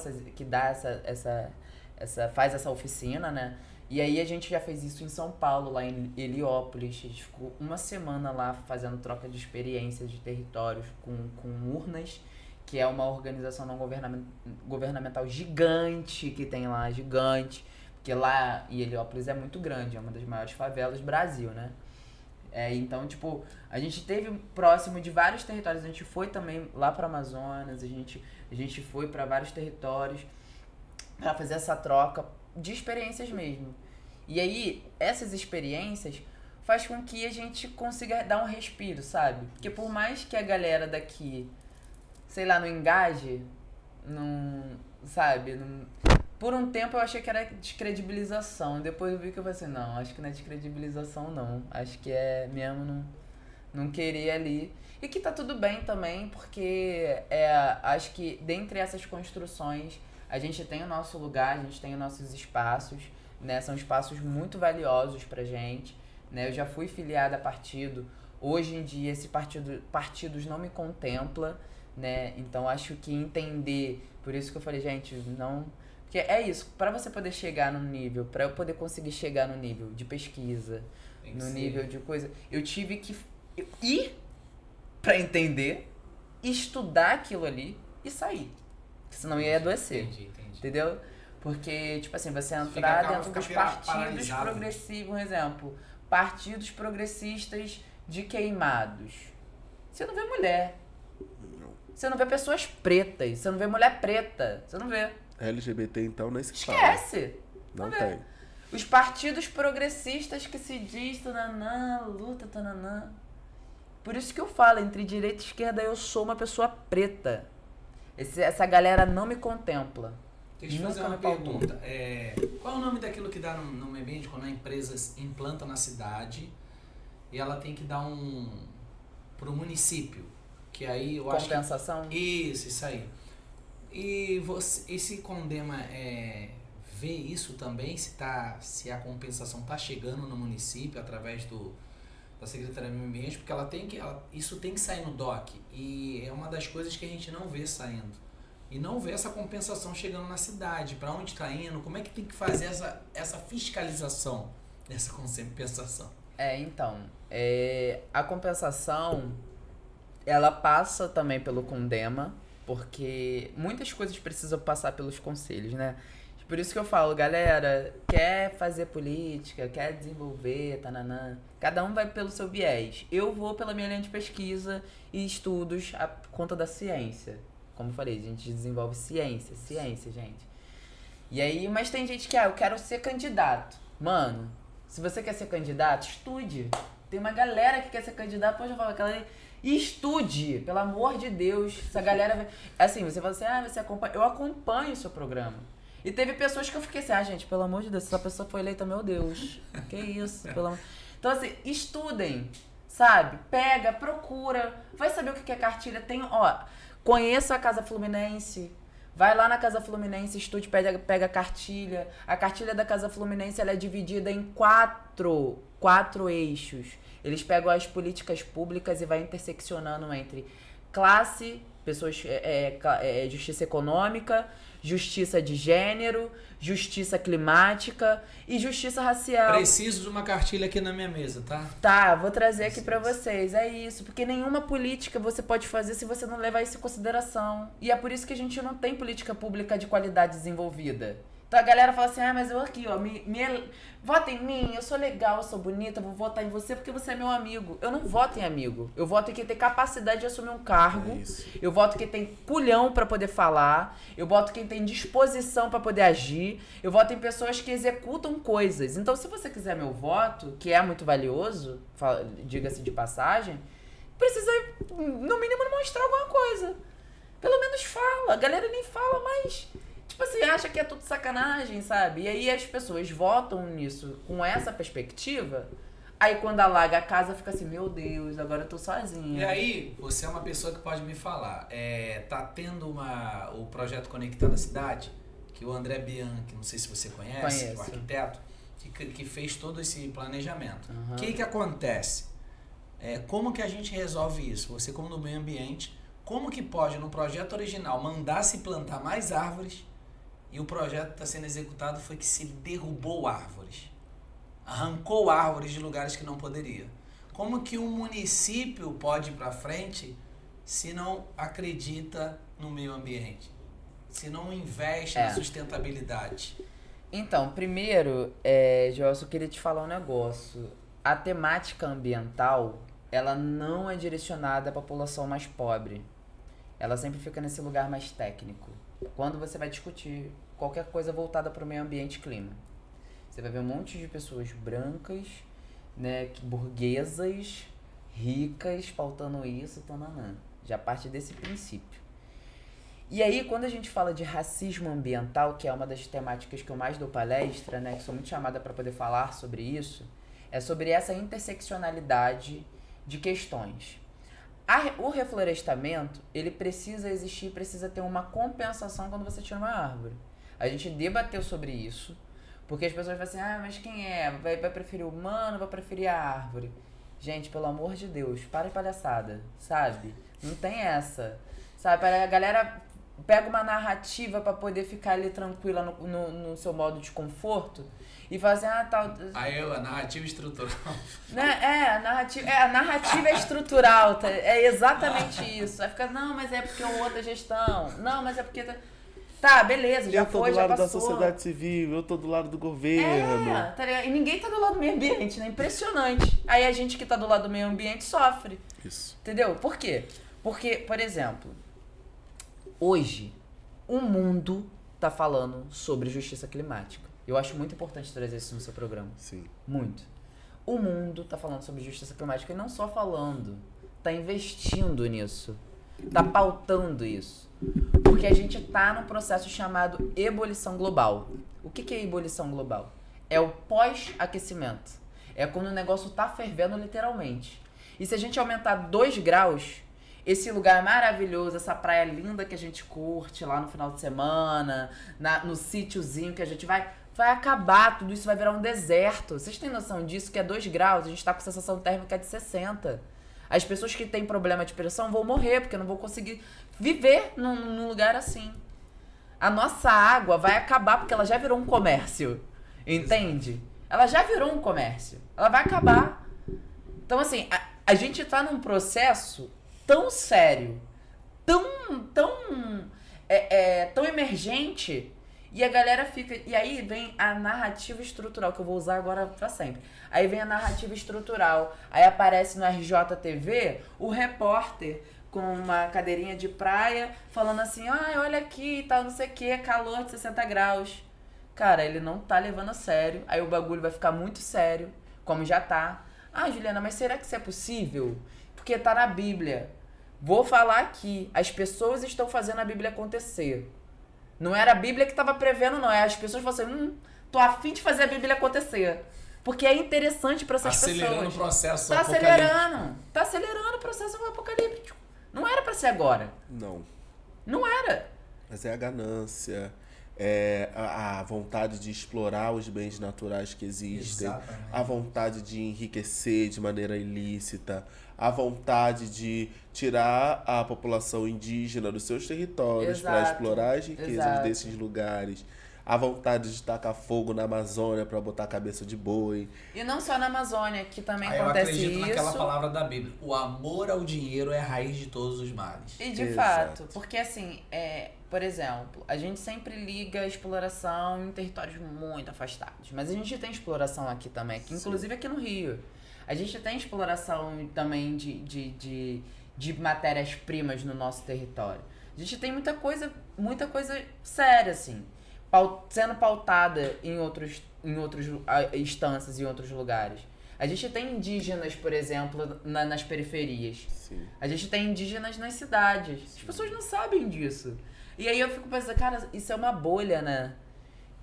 faz essa oficina, né? E aí a gente já fez isso em São Paulo, lá em Heliópolis. A gente ficou uma semana lá fazendo troca de experiências de territórios com urnas, que é uma organização não governamental gigante que tem lá, gigante. Porque lá em Heliópolis é muito grande, é uma das maiores favelas do Brasil, né? Então, tipo, a gente esteve próximo de vários territórios. A gente foi também lá para Amazonas, a gente foi para vários territórios para fazer essa troca de experiências mesmo. E aí, essas experiências faz com que a gente consiga dar um respiro, sabe? Porque por mais que a galera daqui, sei lá, não engaje, não, sabe? Não, por um tempo eu achei que era descredibilização. Depois eu vi que eu falei assim, não, acho que não é descredibilização não. Acho que é mesmo não querer ali. E que tá tudo bem também, porque acho que dentre essas construções a gente tem o nosso lugar, a gente tem os nossos espaços, né? São espaços muito valiosos pra gente, né? Eu já fui filiada a partido. Hoje em dia esse partidos não me contempla, né? Então acho que entender, por isso que eu falei, gente, não... Porque é isso, para você poder chegar no nível, para eu poder conseguir chegar no nível de pesquisa, no nível de coisa, eu tive que ir para entender, estudar aquilo ali e sair. Senão eu ia adoecer. Entendi. Entendeu? Porque, tipo assim, você entrar dentro dos partidos progressivos, um exemplo, partidos progressistas de Queimados. Você não vê mulher. Você não vê pessoas pretas. Você não vê mulher preta. Você não vê. LGBT, então, nem se esquece. Não tem. Os partidos progressistas que se diz tananã, luta tananã. Por isso que eu falo, entre direita e esquerda, eu sou uma pessoa preta. Essa galera não me contempla. Deixa eu fazer uma pergunta. Qual é o nome daquilo que dá no meio ambiente quando a empresa implanta na cidade e ela tem que dar pro município? Que aí eu acho que... Compensação? Isso aí. E esse Condema vê isso também, se a compensação está chegando no município através da Secretaria do Meio Ambiente, porque isso tem que sair no DOC. E é uma das coisas que a gente não vê saindo. E não vê essa compensação chegando na cidade. Para onde está indo? Como é que tem que fazer essa fiscalização dessa compensação? Então, a compensação, ela passa também pelo Condema, porque muitas coisas precisam passar pelos conselhos, né? Por isso que eu falo, galera, quer fazer política, quer desenvolver, tananã, cada um vai pelo seu viés. Eu vou pela minha linha de pesquisa e estudos a conta da ciência. Como eu falei, a gente desenvolve ciência, gente. E aí, mas tem gente que, eu quero ser candidato. Mano, se você quer ser candidato, estude. Tem uma galera que quer ser candidato, pode falar, estude, pelo amor de Deus. Essa galera, assim, você fala assim, você acompanha, eu acompanho o seu programa. E teve pessoas que eu fiquei assim, gente, pelo amor de Deus, essa pessoa foi eleita, meu Deus, que isso, pelo amor... Então, assim, estudem, sabe? Pega, procura, vai saber o que é cartilha. Conheça a Casa Fluminense, vai lá na Casa Fluminense, estude, pega a cartilha. A cartilha da Casa Fluminense, ela é dividida em quatro eixos. Eles pegam as políticas públicas e vai interseccionando entre classe, pessoas, justiça econômica, justiça de gênero, justiça climática e justiça racial. Preciso de uma cartilha aqui na minha mesa, tá? Tá, vou trazer aqui pra vocês. É isso, porque nenhuma política você pode fazer se você não levar isso em consideração. E é por isso que a gente não tem política pública de qualidade desenvolvida. Então a galera fala assim, mas eu aqui, vota em mim, eu sou legal, eu sou bonita, vou votar em você porque você é meu amigo. Eu não voto em amigo. Eu voto em quem tem capacidade de assumir um cargo. Eu voto em quem tem pulhão pra poder falar. Eu voto em quem tem disposição pra poder agir. Eu voto em pessoas que executam coisas. Então, se você quiser meu voto, que é muito valioso, diga-se de passagem, precisa, no mínimo, mostrar alguma coisa. Pelo menos fala. A galera nem fala mais... Tipo assim, acha que é tudo sacanagem, sabe? E aí as pessoas votam nisso com essa perspectiva, aí quando alaga a casa fica assim, meu Deus, agora eu tô sozinha. E aí, você é uma pessoa que pode me falar, tá tendo o projeto Conectando a Cidade, que o André Bianchi, não sei se você conhece, o arquiteto, que fez todo esse planejamento. O que acontece? Como que a gente resolve isso? Você, como no meio ambiente, como que pode, no projeto original, mandar se plantar mais árvores e o projeto que está sendo executado foi que se derrubou árvores, arrancou árvores de lugares que não poderia? Como que um município pode ir para frente se não acredita no meio ambiente? Se não investe na sustentabilidade? Então, primeiro, Joelson, eu queria te falar um negócio. A temática ambiental, ela não é direcionada à população mais pobre. Ela sempre fica nesse lugar mais técnico. Quando você vai discutir qualquer coisa voltada para o meio ambiente e clima, você vai ver um monte de pessoas brancas, né, burguesas, ricas, pautando isso, tananã. Já parte desse princípio. E aí, quando a gente fala de racismo ambiental, que é uma das temáticas que eu mais dou palestra, né, que sou muito chamada para poder falar sobre isso, é sobre essa interseccionalidade de questões. O reflorestamento, ele precisa existir, precisa ter uma compensação quando você tira uma árvore. A gente debateu sobre isso, porque as pessoas falam assim, mas quem é? Vai preferir o humano, vai preferir a árvore? Gente, pelo amor de Deus, para de palhaçada, sabe? Não tem essa, sabe? A galera pega uma narrativa pra poder ficar ali tranquila no seu modo de conforto e fala assim, tal... Aí a narrativa estrutural. Né? A narrativa é estrutural, é exatamente isso. Aí fica, não, mas é porque é outra gestão, não, mas é porque... Tá, beleza, já foi, já passou. Eu tô do lado da sociedade civil, eu tô do lado do governo. Tá ligado? E ninguém tá do lado do meio ambiente, né? Impressionante. Aí a gente que tá do lado do meio ambiente sofre. Isso. Entendeu? Por quê? Porque, por exemplo, hoje o mundo tá falando sobre justiça climática. Eu acho muito importante trazer isso no seu programa. Sim. Muito. O mundo tá falando sobre justiça climática e não só falando, tá investindo nisso. Tá pautando isso. Porque a gente tá num processo chamado ebulição global. O que é ebulição global? É o pós-aquecimento. É quando o negócio tá fervendo literalmente. E se a gente aumentar 2 graus, esse lugar maravilhoso, essa praia linda que a gente curte lá no final de semana, no sítiozinho que a gente vai acabar, tudo isso vai virar um deserto. Vocês têm noção disso? Que é 2 graus, a gente tá com sensação térmica de 60. As pessoas que têm problema de pressão vão morrer, porque não vão conseguir viver num lugar assim. A nossa água vai acabar, porque ela já virou um comércio. Entende? Ela já virou um comércio. Ela vai acabar. Então, assim, a gente tá num processo tão sério, tão emergente, e a galera fica... E aí vem a narrativa estrutural, que eu vou usar agora pra sempre. Aí vem a narrativa estrutural. Aí aparece no RJTV o repórter com uma cadeirinha de praia falando assim, olha aqui, tal, não sei o que, calor de 60 graus. Cara, ele não tá levando a sério. Aí o bagulho vai ficar muito sério, como já tá. Juliana, mas será que isso é possível? Porque tá na Bíblia. Vou falar aqui, as pessoas estão fazendo a Bíblia acontecer. Não era a Bíblia que estava prevendo, não. As pessoas falam assim, tô a fim de fazer a Bíblia acontecer. Porque é interessante para essas pessoas. Acelerando o processo apocalíptico. Tá acelerando o processo apocalíptico. Não era para ser agora. Não era. Mas é a ganância, é a vontade de explorar os bens naturais que existem. Exatamente. A vontade de enriquecer de maneira ilícita, a vontade de tirar a população indígena dos seus territórios para explorar as riquezas desses lugares, a vontade de tacar fogo na Amazônia para botar a cabeça de boi. E não só na Amazônia, que também acontece isso. Eu acredito naquela palavra da Bíblia, o amor ao dinheiro é a raiz de todos os males. E de fato, porque assim, por exemplo, a gente sempre liga a exploração em territórios muito afastados, mas a gente tem exploração aqui também, inclusive aqui no Rio. A gente tem exploração também de matérias-primas no nosso território. A gente tem muita coisa séria, assim, sendo pautada em outras instâncias, em outros lugares. A gente tem indígenas, por exemplo, nas periferias. Sim. A gente tem indígenas nas cidades. Sim. As pessoas não sabem disso. E aí eu fico pensando, cara, isso é uma bolha, né?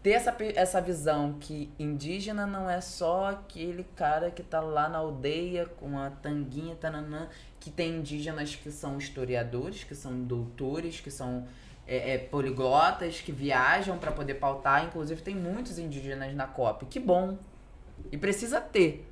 Ter essa visão que indígena não é só aquele cara que tá lá na aldeia com a tanguinha, tananã, que tem indígenas que são historiadores, que são doutores, que são poliglotas, que viajam para poder pautar. Inclusive tem muitos indígenas na COP. Que bom! E precisa ter.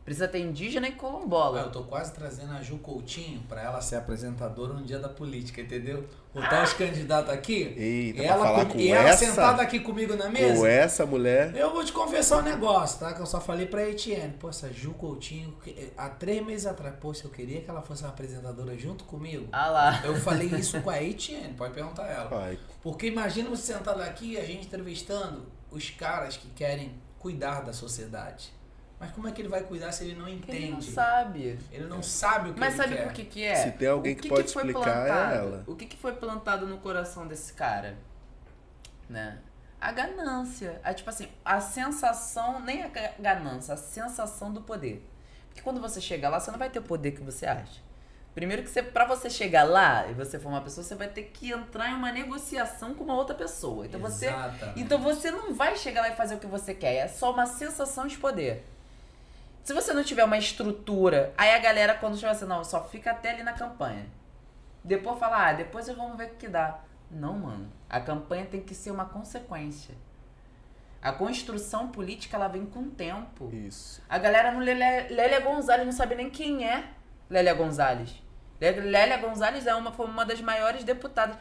Precisa ter indígena e Eu quilombola. tô quase trazendo a Ju Coutinho pra ela ser apresentadora no dia da política, entendeu? Botar os candidatos aqui. Eita, e pra ela, falar com e ela essa? sentada aqui comigo na mesa. Com essa mulher. Eu vou te confessar um negócio, tá? Que eu só falei pra Etienne. Pô, essa Ju Coutinho, há 3 meses atrás, pô, se eu queria que ela fosse uma apresentadora junto comigo. Ah lá. Eu falei isso com a Etienne, pode perguntar a ela. Pai. Porque imagina você sentado aqui e a gente entrevistando os caras que querem cuidar da sociedade. Mas como é que ele vai cuidar se ele não entende? Ele não sabe. Ele não sabe o que Mas ele sabe quer. por que é? Se tem alguém O que pode foi explicar, é ela. O que foi plantado no coração desse cara? Né? A ganância. Tipo assim, a sensação, nem a ganância, a sensação do poder. Porque quando você chega lá, você não vai ter o poder que você acha. Primeiro que pra você chegar lá e você for uma pessoa, você vai ter que entrar em uma negociação com uma outra pessoa. Então você não vai chegar lá e fazer o que você quer. É só uma sensação de poder. Se você não tiver uma estrutura, aí a galera, quando tiver assim, não, só fica até ali na campanha. Depois fala, depois vamos ver o que dá. Não, mano. A campanha tem que ser uma consequência. A construção política, ela vem com o tempo. Isso. A galera no Lélia Gonzalez não sabe nem quem é Lélia Gonzalez. Lélia Gonzalez foi uma das maiores deputadas.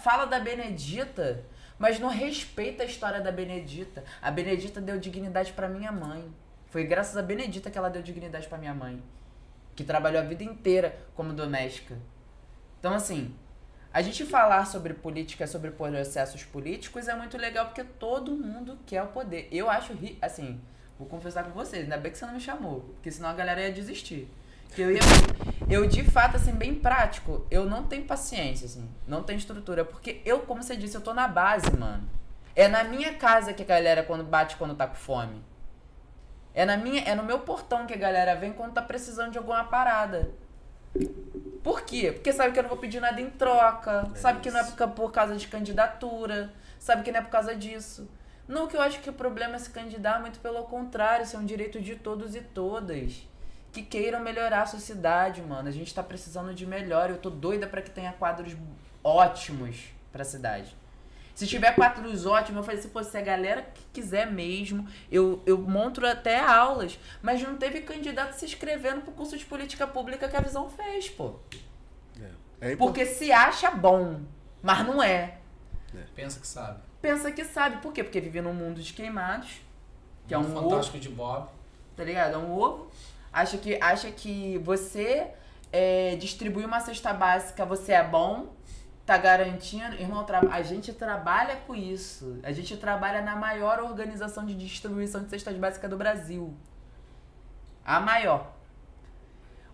Fala da Benedita, mas não respeita a história da Benedita. A Benedita deu dignidade pra minha mãe. Foi graças a Benedita que ela deu dignidade pra minha mãe, que trabalhou a vida inteira como doméstica. Então, assim, a gente falar sobre política, sobre processos políticos é muito legal porque todo mundo quer o poder. Eu acho, assim, vou confessar com vocês, ainda bem que você não me chamou, porque senão a galera ia desistir. Eu de fato, assim, bem prático, eu não tenho paciência, assim, não tenho estrutura, porque eu, como você disse, eu tô na base, mano. É na minha casa que a galera quando tá com fome. É no meu portão que a galera vem quando tá precisando de alguma parada. Por quê? Porque sabe que eu não vou pedir nada em troca, sabe que não é por causa de candidatura, sabe que não é por causa disso. Não que eu acho que o problema é se candidatar, muito pelo contrário, isso é um direito de todos e todas que queiram melhorar a sociedade, mano. A gente tá precisando de melhor, eu tô doida pra que tenha quadros ótimos pra cidade. Se tiver quadros ótimos, eu falei assim, pô, se a galera que quiser mesmo, eu monto até aulas. Mas não teve candidato se inscrevendo pro curso de política pública que a Visão fez, pô. Porque se acha bom, mas não é. Pensa que sabe. Pensa que sabe. Por quê? Porque vive num mundo de queimados, que é um Fantástico ovo, de Bob. tá ligado? É um ovo. Acha que você distribuir uma cesta básica, você é bom. Tá garantindo, irmão, a gente trabalha com isso. A gente trabalha na maior organização de distribuição de cestas básicas do Brasil. A maior.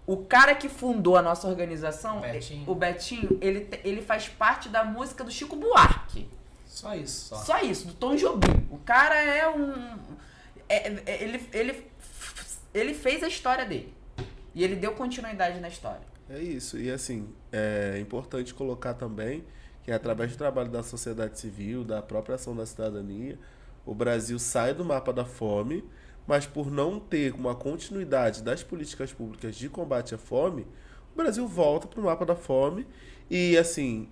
O cara que fundou a nossa organização, o Betinho, ele faz parte da música do Chico Buarque. Só isso. Só isso, do Tom Jobim. O cara é ele fez a história dele. E ele deu continuidade na história. É isso, e assim, é importante colocar também que através do trabalho da sociedade civil, da própria ação da cidadania, o Brasil sai do mapa da fome, mas por não ter uma continuidade das políticas públicas de combate à fome, o Brasil volta para o mapa da fome e assim,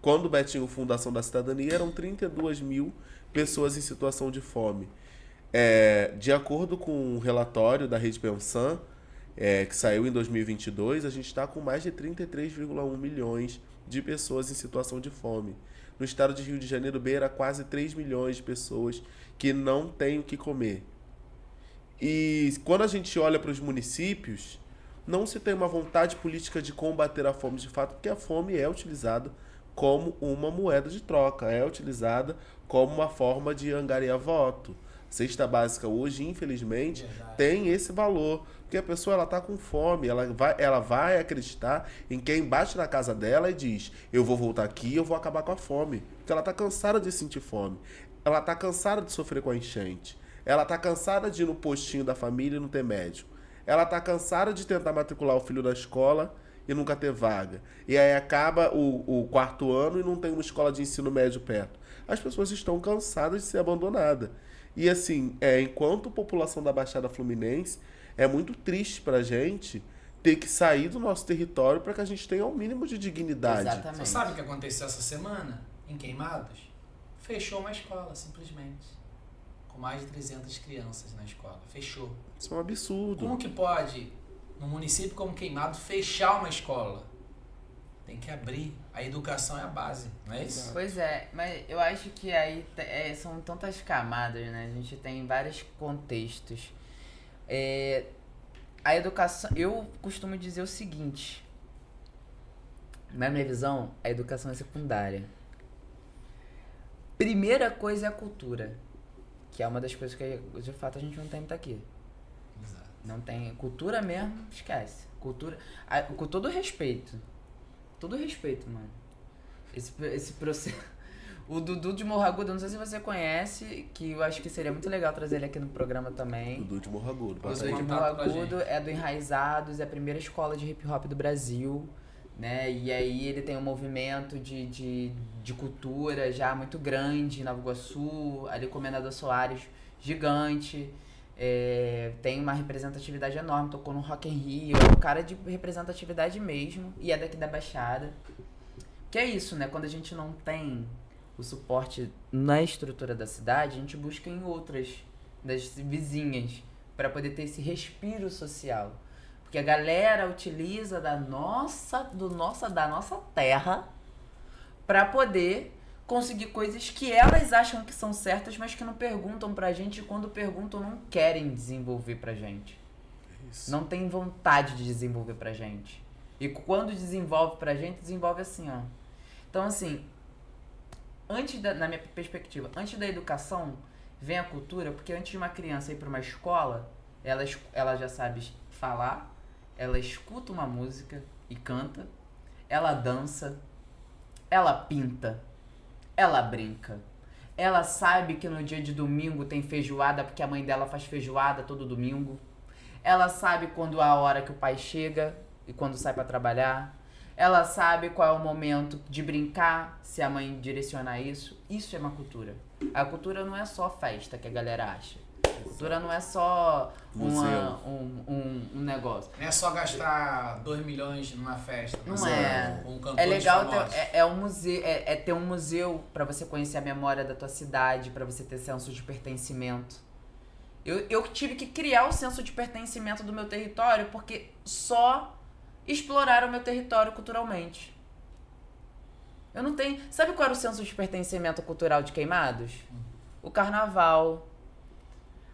quando o Betinho Fundação da Cidadania, eram 32 mil pessoas em situação de fome. De acordo com um relatório da Rede Pensan, que saiu em 2022, a gente está com mais de 33,1 milhões de pessoas em situação de fome. No estado de Rio de Janeiro, beira quase 3 milhões de pessoas que não têm o que comer. E quando a gente olha para os municípios, não se tem uma vontade política de combater a fome de fato, porque a fome é utilizada como uma moeda de troca, é utilizada como uma forma de angariar voto. Cesta básica hoje, infelizmente, tem esse valor. Porque a pessoa ela tá com fome, ela vai acreditar em quem bate na casa dela e diz, eu vou voltar aqui, eu vou acabar com a fome. Porque ela tá cansada de sentir fome. Ela tá cansada de sofrer com a enchente. Ela tá cansada de ir no postinho da família e não ter médico. Ela tá cansada de tentar matricular o filho na escola e nunca ter vaga. E aí acaba o 4º ano e não tem uma escola de ensino médio perto. As pessoas estão cansadas de ser abandonadas. E assim, enquanto população da Baixada Fluminense, é muito triste pra gente ter que sair do nosso território para que a gente tenha um mínimo de dignidade. Exatamente. Você sabe o que aconteceu essa semana em Queimados? Fechou uma escola, simplesmente. com mais de 300 crianças na escola. Fechou. Isso é um absurdo. Como que pode, num município como Queimados, fechar uma escola? Tem que abrir. A educação é a base, não é isso? Pois é, mas eu acho que aí são tantas camadas, né? A gente tem vários contextos. A educação, eu costumo dizer o seguinte, na minha visão, a educação é secundária. Primeira coisa é a cultura, que é uma das coisas que de fato a gente não tem muito aqui. Exato. Não tem cultura mesmo, esquece. Cultura, com todo respeito. Todo respeito, mano. Esse processo. O Dudu de Morro Agudo, não sei se você conhece, que eu acho que seria muito legal trazer ele aqui no programa também. Dudu de Morro Agudo. O Dudu de Morro Agudo é do Enraizados, é a primeira escola de hip hop do Brasil, né? E aí ele tem um movimento de cultura já muito grande em Nova Iguaçu, ali com o Comendador Soares, gigante. Tem uma representatividade enorme, tocou no Rock in Rio, é um cara de representatividade mesmo, e é daqui da Baixada. Que é isso, né? Quando a gente não tem o suporte na estrutura da cidade, a gente busca em outras, das vizinhas, para poder ter esse respiro social. Porque a galera utiliza da nossa terra para poder conseguir coisas que elas acham que são certas, mas que não perguntam pra gente, e quando perguntam não querem desenvolver pra gente. Isso. Não tem vontade de desenvolver pra gente. E quando desenvolve pra gente, desenvolve assim, ó. Então, assim, na minha perspectiva, antes da educação, vem a cultura, porque antes de uma criança ir pra uma escola, ela já sabe falar, ela escuta uma música e canta, ela dança, ela pinta, ela brinca. Ela sabe que no dia de domingo tem feijoada, porque a mãe dela faz feijoada todo domingo. Ela sabe quando a hora que o pai chega e quando sai pra trabalhar. Ela sabe qual é o momento de brincar, se a mãe direcionar isso. Isso é uma cultura. A cultura não é só festa, que a galera acha. A cultura não é só um negócio. Não é só gastar 2 milhões numa festa. Não é. Um cantor É legal ter, um museu, ter um museu pra você conhecer a memória da tua cidade, pra você ter senso de pertencimento. Eu tive que criar o senso de pertencimento do meu território porque só exploraram o meu território culturalmente. Eu não tenho... Sabe qual era o senso de pertencimento cultural de Queimados? O carnaval,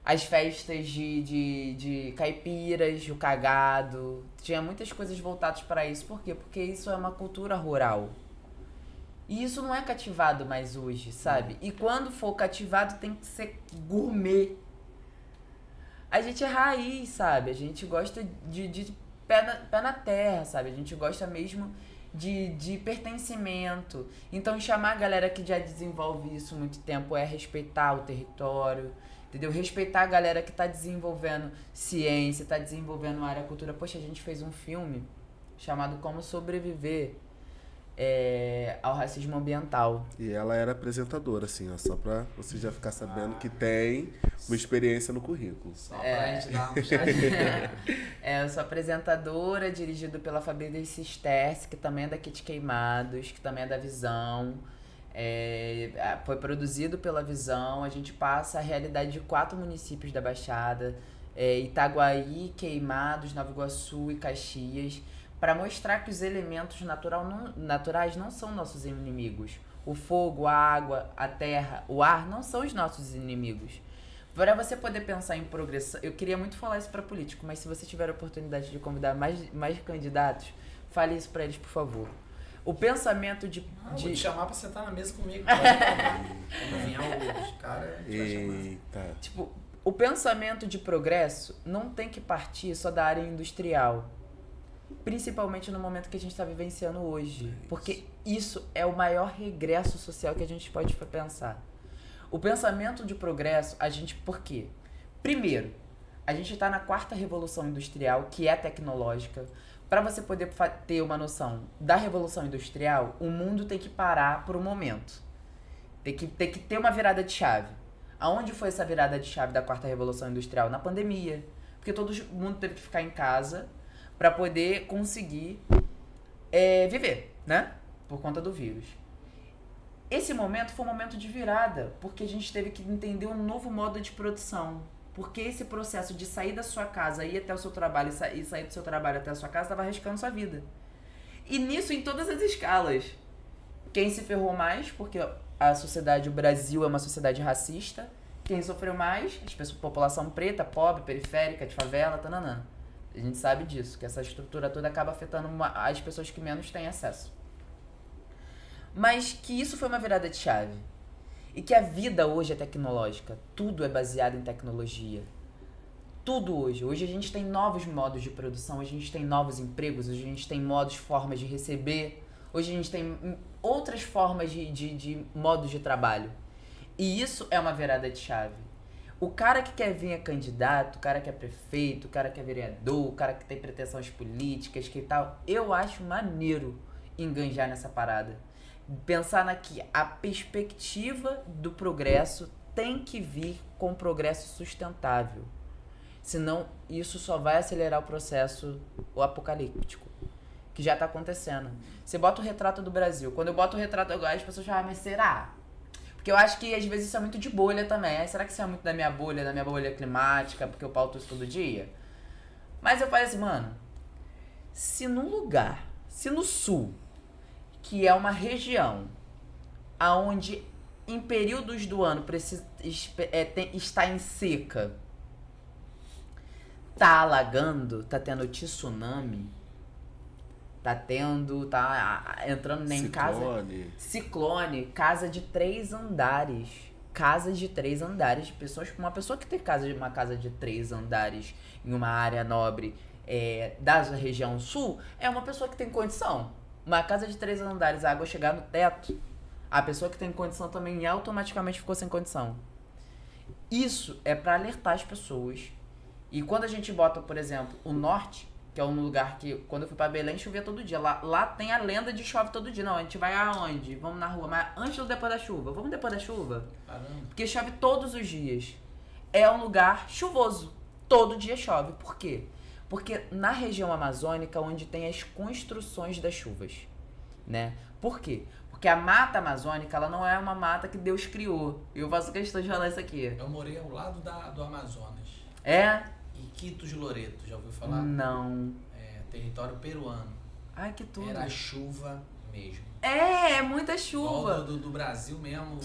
as festas de caipiras, o cagado. Tinha muitas coisas voltadas para isso. Por quê? Porque isso é uma cultura rural. E isso não é cativado mais hoje, sabe? E quando for cativado tem que ser gourmet. A gente é raiz, sabe? A gente gosta de pé na terra, sabe? A gente gosta mesmo de pertencimento. Então, chamar a galera que já desenvolve isso há muito tempo é respeitar o território, entendeu? Respeitar a galera que tá desenvolvendo ciência, tá desenvolvendo área cultura. Poxa, a gente fez um filme chamado Como Sobreviver ao Racismo Ambiental. E ela era apresentadora, assim, ó, só pra você já ficar sabendo que tem uma experiência no currículo. Só pra gente dar uma puxadinha. Eu sou apresentadora, dirigido pela Fabiana Cisterce, que também é daqui de Queimados, que também é da Visão. Foi produzido pela Visão. A gente passa a realidade de 4 municípios da Baixada, Itaguaí, Queimados, Nova Iguaçu e Caxias, para mostrar que os elementos naturais não são nossos inimigos. O fogo, a água, a terra, o ar não são os nossos inimigos. Para você poder pensar em progressão, eu queria muito falar isso para político, mas se você tiver a oportunidade de convidar mais candidatos, fale isso para eles, por favor. O pensamento Vou te chamar pra sentar na mesa comigo. Quando vier os caras, a gente vai chamar. Eita. Tipo, o pensamento de progresso não tem que partir só da área industrial. Principalmente no momento que a gente está vivenciando hoje. Porque isso é o maior regresso social que a gente pode pensar. O pensamento de progresso, por quê? Primeiro, a gente está na 4ª revolução industrial, que é tecnológica. Para você poder ter uma noção da revolução industrial, o mundo tem que parar por um momento. Tem que ter uma virada de chave. Aonde foi essa virada de chave da 4ª revolução industrial? Na pandemia. Porque todo mundo teve que ficar em casa para poder conseguir viver, né? Por conta do vírus. esse momento foi um momento de virada, porque a gente teve que entender um novo modo de produção. Porque esse processo de sair da sua casa, ir até o seu trabalho e sair do seu trabalho até a sua casa estava arriscando sua vida. E nisso em todas as escalas. Quem se ferrou mais, porque a sociedade, o Brasil é uma sociedade racista. Quem sofreu mais, a população preta, pobre, periférica, de favela, tananã. A gente sabe disso, que essa estrutura toda acaba afetando as pessoas que menos têm acesso. Mas que isso foi uma virada de chave. E que a vida hoje é tecnológica. Tudo é baseado em tecnologia. Tudo hoje. Hoje a gente tem novos modos de produção, hoje a gente tem novos empregos, hoje a gente tem formas de receber, hoje a gente tem outras formas de modos de trabalho. E isso é uma virada de chave. O cara que quer vir a candidato, o cara que é prefeito, o cara que é vereador, o cara que tem pretensões políticas, que tal, eu acho maneiro enganjar nessa parada. Pensar que a perspectiva do progresso tem que vir com progresso sustentável. Senão, isso só vai acelerar o processo apocalíptico, que já está acontecendo. Você bota o retrato do Brasil. Quando eu boto o retrato agora, as pessoas falam, mas será? Porque eu acho que às vezes isso é muito de bolha também. Será que isso é muito da minha bolha climática, porque eu pauto isso todo dia? Mas eu falei assim, mano, se no sul, que é uma região onde em períodos do ano está em seca, tá alagando, tá tendo tsunami, tá entrando nem em casa. Ciclone, casa de 3 andares. Casas de 3 andares de pessoas. Uma pessoa que tem uma casa de 3 andares em uma área nobre da região sul é uma pessoa que tem condição. Uma casa de 3 andares, a água chegar no teto, a pessoa que tem condição também automaticamente ficou sem condição. Isso é para alertar as pessoas. E quando a gente bota, por exemplo, o norte, que é um lugar que, quando eu fui pra Belém, chovia todo dia. Lá tem a lenda de chove todo dia. Não, a gente vai aonde? Vamos na rua. Mas antes ou depois da chuva? Vamos depois da chuva? Caramba. Porque chove todos os dias. É um lugar chuvoso. Todo dia chove. Por quê? Porque na região amazônica, onde tem as construções das chuvas, né? Por quê? Porque a mata amazônica, ela não é uma mata que Deus criou. Eu faço questão de falar isso aqui. Eu morei ao lado do Amazonas. É? Iquitos de Loreto, já ouviu falar? Não. É, território peruano. Ai, que tudo. Era chuva mesmo. É muita chuva. Igual do Brasil mesmo,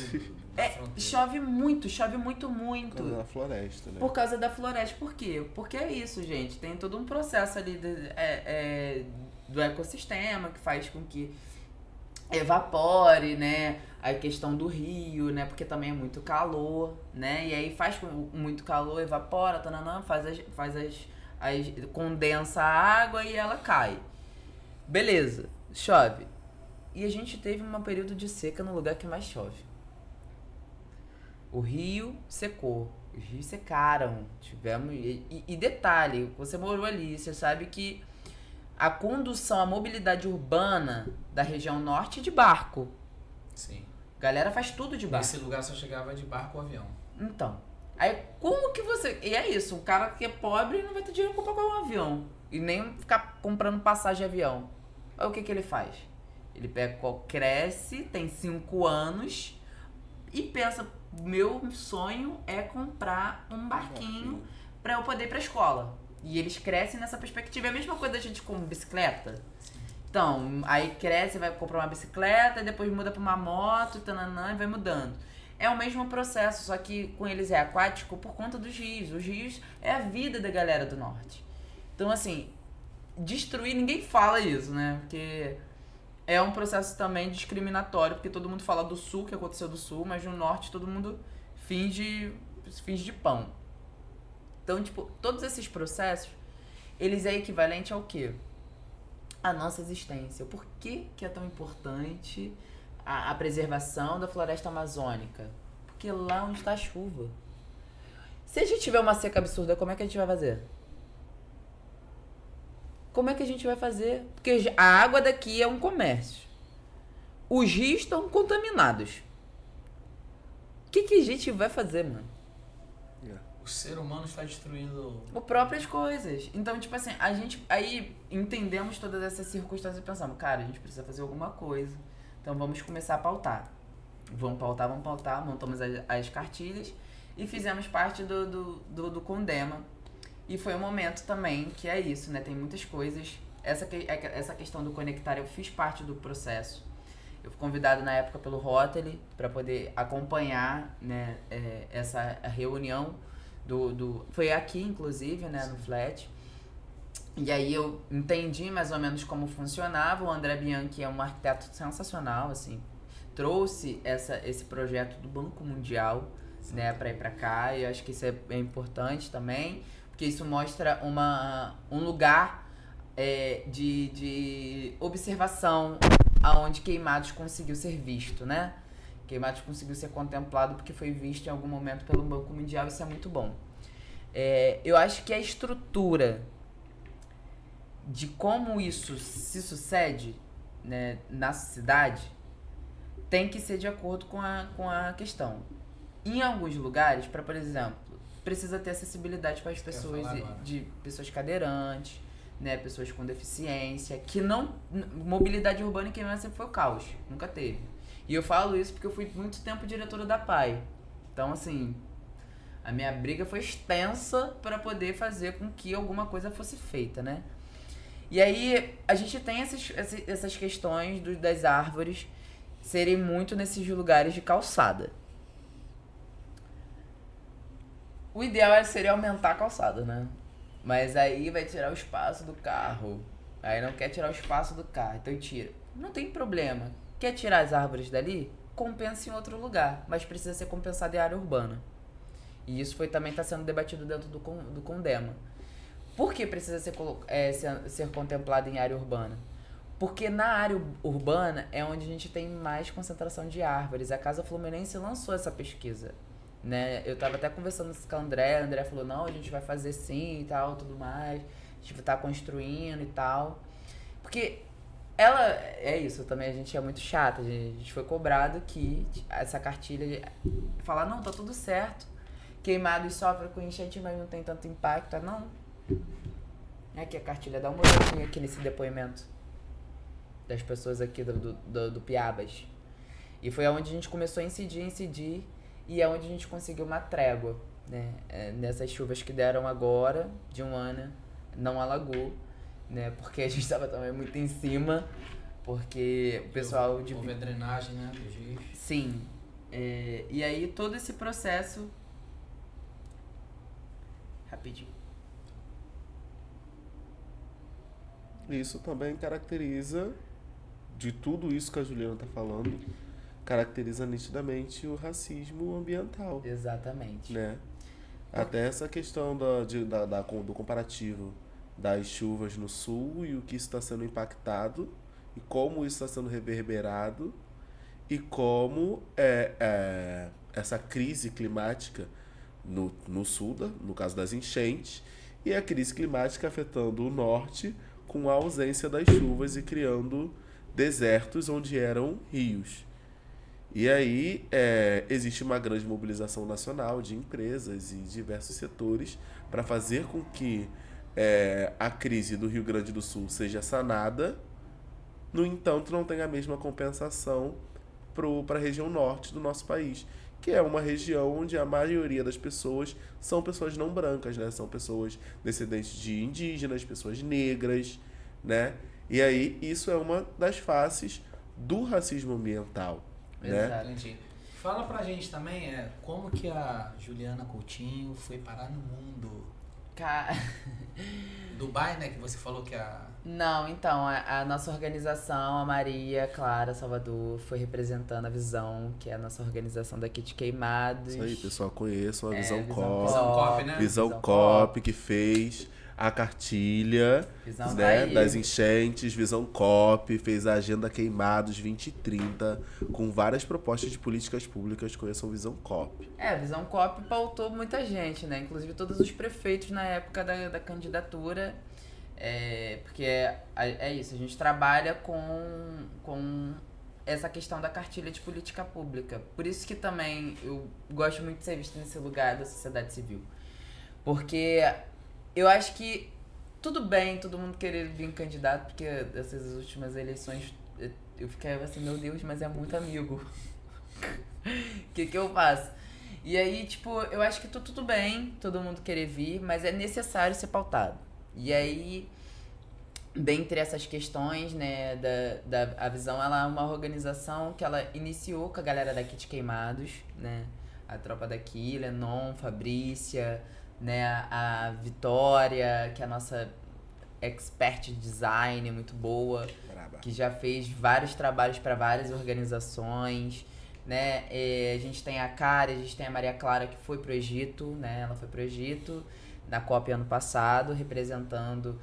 da fronteira. Chove muito, Por causa da floresta, né? Por causa da floresta. Por quê? Porque é isso, gente. Tem todo um processo ali do ecossistema que faz com que evapore, né? A questão do rio, né? Porque também é muito calor, né? E aí faz com muito calor, evapora, tananã, condensa a água e ela cai. Beleza, chove. E a gente teve um período de seca no lugar que mais chove. O rio secou, os rios secaram, tivemos... E detalhe, você morou ali, você sabe que a condução, a mobilidade urbana da região norte é de barco. Sim. Galera faz tudo de barco. Nesse lugar só chegava de barco ou avião. Então, aí como que você... E é isso, um cara que é pobre não vai ter dinheiro pra comprar um avião. E nem ficar comprando passagem de avião. Aí o que ele faz? Ele cresce, tem 5 anos e pensa, meu sonho é comprar um barquinho pra eu poder ir pra escola. E eles crescem nessa perspectiva. É a mesma coisa da gente com bicicleta. Então, aí cresce, vai comprar uma bicicleta, e depois muda pra uma moto, tananã, e vai mudando. É o mesmo processo, só que com eles é aquático por conta dos rios. Os rios é a vida da galera do norte. Então, assim, destruir, ninguém fala isso, né? Porque é um processo também discriminatório, porque todo mundo fala do sul, que aconteceu do sul, mas no norte todo mundo finge de pão. Então, tipo, todos esses processos, eles é equivalente ao quê? A nossa existência. Por que é tão importante a preservação da floresta amazônica? Porque lá onde está a chuva. Se a gente tiver uma seca absurda, como é que a gente vai fazer? Como é que a gente vai fazer? Porque a água daqui é um comércio. Os rios estão contaminados. O que a gente vai fazer, mano? O ser humano está destruindo... próprias coisas. Então, tipo assim, a gente aí entendemos todas essas circunstâncias e pensamos, cara, a gente precisa fazer alguma coisa. Então vamos começar a pautar. vamos pautar, montamos as cartilhas e fizemos parte do Condema. E foi um momento também que é isso, né? Tem muitas coisas. Essa questão do conectar, eu fiz parte do processo. Eu fui convidado na época pelo Rotary para poder acompanhar, né, essa reunião foi aqui, inclusive, né, no Flat. E aí eu entendi mais ou menos como funcionava. O André Bianchi é um arquiteto sensacional, assim, trouxe esse projeto do Banco Mundial, né, para ir para cá. E eu acho que isso é importante também, porque isso mostra um lugar de observação aonde Queimados conseguiu ser visto, né? Queimados conseguiu ser contemplado porque foi visto em algum momento pelo Banco Mundial. Isso é muito bom. Eu acho que a estrutura de como isso se sucede, né, na cidade tem que ser de acordo com a questão. Em alguns lugares, por exemplo, precisa ter acessibilidade para as pessoas, de pessoas cadeirantes, né, pessoas com deficiência, que não... Mobilidade urbana em Queimados sempre foi o caos, nunca teve. E eu falo isso porque eu fui muito tempo diretora da PAI. Então, assim, a minha briga foi extensa para poder fazer com que alguma coisa fosse feita, né? E aí, a gente tem essas questões das árvores serem muito nesses lugares de calçada. O ideal seria aumentar a calçada, né? Mas aí vai tirar o espaço do carro. Aí não quer tirar o espaço do carro, então tira. Não tem problema. Quer tirar as árvores dali? Compensa em outro lugar. Mas precisa ser compensado em área urbana. E isso também está sendo debatido dentro do Condema. Por que precisa ser contemplado em área urbana? Porque na área urbana é onde a gente tem mais concentração de árvores. A Casa Fluminense lançou essa pesquisa, né? Eu tava até conversando com o André falou, não, a gente vai fazer sim e tal, tudo mais, a gente tá construindo e tal. Porque isso também, a gente é muito chata, a gente foi cobrado que essa cartilha, falar, não, tá tudo certo, Queimados sofre com enchente, mas não tem tanto impacto, não. Aqui a cartilha, dá uma olhadinha aqui nesse depoimento das pessoas aqui do Piabas. E foi onde a gente começou a incidir, e é onde a gente conseguiu uma trégua, né? Nessas chuvas que deram agora, de um ano, não alagou, né? Porque a gente estava também muito em cima, porque o pessoal... Houve a drenagem, né, dos rios. Sim. E aí todo esse processo... Rapidinho. Isso também caracteriza, de tudo isso que a Juliana está falando, caracteriza nitidamente o racismo ambiental. Exatamente. Né? Até essa questão do comparativo das chuvas no sul e o que isso está sendo impactado e como isso está sendo reverberado e como essa crise climática no sul, no caso das enchentes, e a crise climática afetando o norte com a ausência das chuvas e criando desertos onde eram rios. E aí existe uma grande mobilização nacional de empresas e diversos setores para fazer com que a crise do Rio Grande do Sul seja sanada, no entanto não tem a mesma compensação para a região norte do nosso país, que é uma região onde a maioria das pessoas são pessoas não brancas, né? São pessoas descendentes de indígenas, pessoas negras, né? E aí isso é uma das faces do racismo ambiental. Exato. Né? Fala pra gente também como que a Juliana Coutinho foi parar no mundo. Dubai, né? Que você falou que Não, então, a nossa organização, a Maria Clara Salvador, foi representando a Visão, que é a nossa organização daqui de Queimados. Isso aí, pessoal, conheçam a Visão Cop, né? Visão Cop, que fez a cartilha, né, das enchentes. Visão Cop fez a Agenda Queimados 2030 com várias propostas de políticas públicas. Conheçam Visão Cop. Visão Cop pautou muita gente, né? Inclusive todos os prefeitos na época da candidatura. Porque é isso, a gente trabalha com essa questão da cartilha de política pública. Por isso que também eu gosto muito de ser visto nesse lugar da sociedade civil. Porque eu acho que tudo bem todo mundo querer vir candidato, porque essas últimas eleições eu fiquei assim, meu Deus, mas é muito amigo. O que eu faço? E aí, tipo, eu acho que tudo bem, todo mundo querer vir, mas é necessário ser pautado. E aí, dentre essas questões, né, a Visão, ela é uma organização que ela iniciou com a galera daqui de Queimados, né, a tropa daqui, Lenon, Fabrícia, né, a Vitória, que é a nossa expert de design, muito boa, Braba. que já fez vários trabalhos para várias organizações, né, a gente tem a Kari, a gente tem a Maria Clara, que foi pro Egito, né, ela foi pro Egito na COP ano passado, representando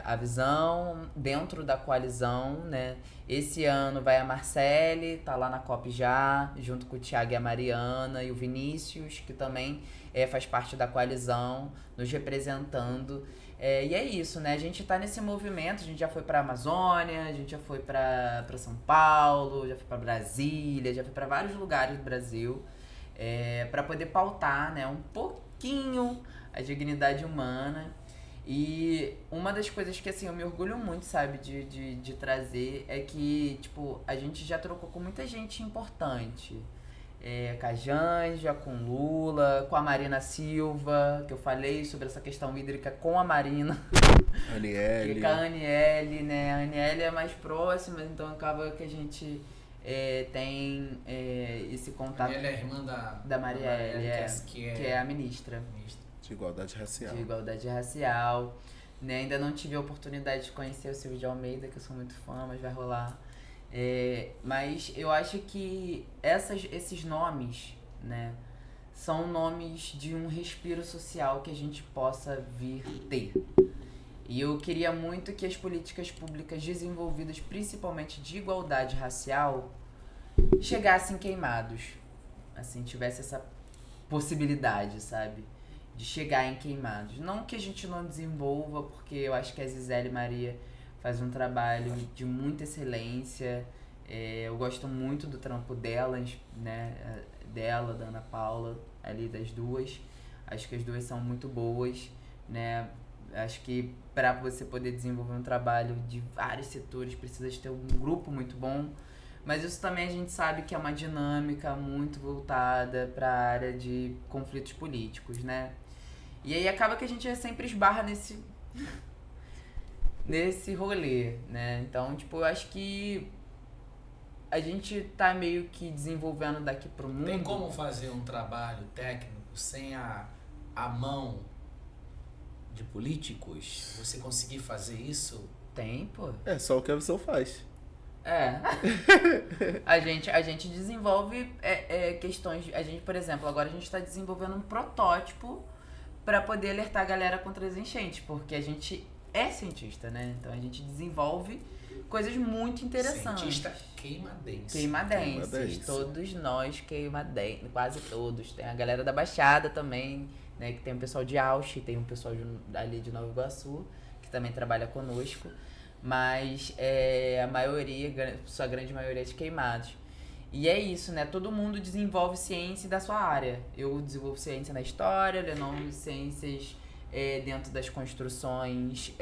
a Visão dentro da coalizão, né? Esse ano vai a Marcele, tá lá na COP já, junto com o Thiago e a Mariana e o Vinícius, que também faz parte da coalizão, nos representando. E é isso, né? A gente tá nesse movimento, a gente já foi pra Amazônia, a gente já foi pra São Paulo, já foi pra Brasília, já foi pra vários lugares do Brasil, para poder pautar, né, um pouquinho a dignidade humana. E uma das coisas que, assim, eu me orgulho muito, sabe, de trazer é que, tipo, a gente já trocou com muita gente importante. Com a Janja, com Lula, com a Marina Silva, que eu falei sobre essa questão hídrica com a Marina. Aniele. E com a Aniele, né? A Aniele é mais próxima, então acaba que a gente tem esse contato. Ela é irmã da Marielle, que que é a ministra. De igualdade racial. De igualdade racial. Né? Ainda não tive a oportunidade de conhecer o Silvio de Almeida, que eu sou muito fã, mas vai rolar. Mas eu acho que esses nomes, né, são nomes de um respiro social que a gente possa vir ter. E eu queria muito que as políticas públicas desenvolvidas, principalmente de igualdade racial, chegassem Queimados. Assim, tivesse essa possibilidade, sabe? De chegar em Queimados. Não que a gente não desenvolva, porque eu acho que a Zizele Maria faz um trabalho de muita excelência. Eu gosto muito do trampo delas, né? Dela, da Ana Paula, ali das duas. Acho que as duas são muito boas, né? Acho que para você poder desenvolver um trabalho de vários setores, precisa de ter um grupo muito bom. Mas isso também a gente sabe que é uma dinâmica muito voltada para a área de conflitos políticos, né? E aí acaba que a gente sempre esbarra nesse rolê, né? Então, tipo, eu acho que a gente tá meio que desenvolvendo daqui pro mundo. Tem como fazer um trabalho técnico sem a mão de políticos? Você conseguir fazer isso? Tem, pô. É só o que a Visão faz. A gente desenvolve questões. A gente, por exemplo, agora a gente tá desenvolvendo um protótipo para poder alertar a galera contra as enchentes, porque a gente é cientista, né? Então a gente desenvolve coisas muito interessantes. Cientista queimadense. Queimadenses. Todos nós queimadenses, quase todos. Tem a galera da Baixada também, né? Que tem o pessoal de Ausch, tem um pessoal ali de Nova Iguaçu, que também trabalha conosco. Mas a maioria, sua grande maioria é de Queimados. E é isso, né? Todo mundo desenvolve ciência da sua área. Eu desenvolvo ciência na história, Lenon ciências dentro das construções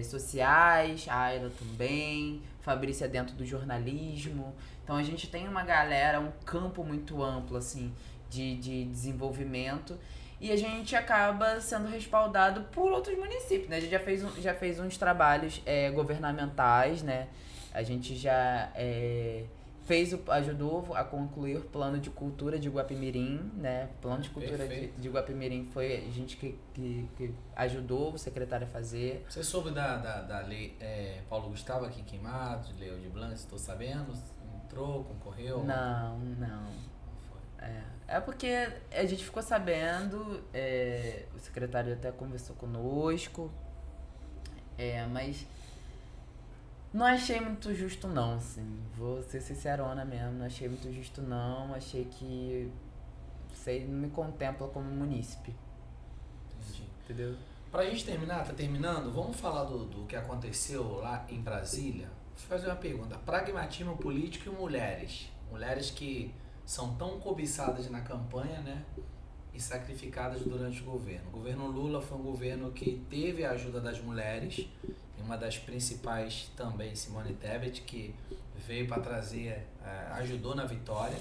sociais, a Ayla também, Fabrícia dentro do jornalismo. Então a gente tem uma galera, um campo muito amplo, assim, de desenvolvimento. E a gente acaba sendo respaldado por outros municípios, né? A gente já fez uns trabalhos governamentais, né? A gente já ajudou a concluir o plano de cultura de Guapimirim, né? O plano de cultura de Guapimirim foi a gente que ajudou o secretário a fazer. Você soube da lei Paulo Gustavo aqui em Queimados, Leo de Blanc, estou sabendo? Entrou, concorreu? Não. É porque a gente ficou sabendo, o secretário até conversou conosco, mas não achei muito justo não, assim, vou ser sincerona mesmo, não achei muito justo não, achei que você não me contempla como munícipe. Entendi. Entendeu? Pra gente terminar, tá terminando, vamos falar do que aconteceu lá em Brasília? Vou fazer uma pergunta, pragmatismo político e mulheres que são tão cobiçadas na campanha, né, e sacrificadas durante o governo. O governo Lula foi um governo que teve a ajuda das mulheres e uma das principais também, Simone Tebet, que veio para trazer, ajudou na vitória.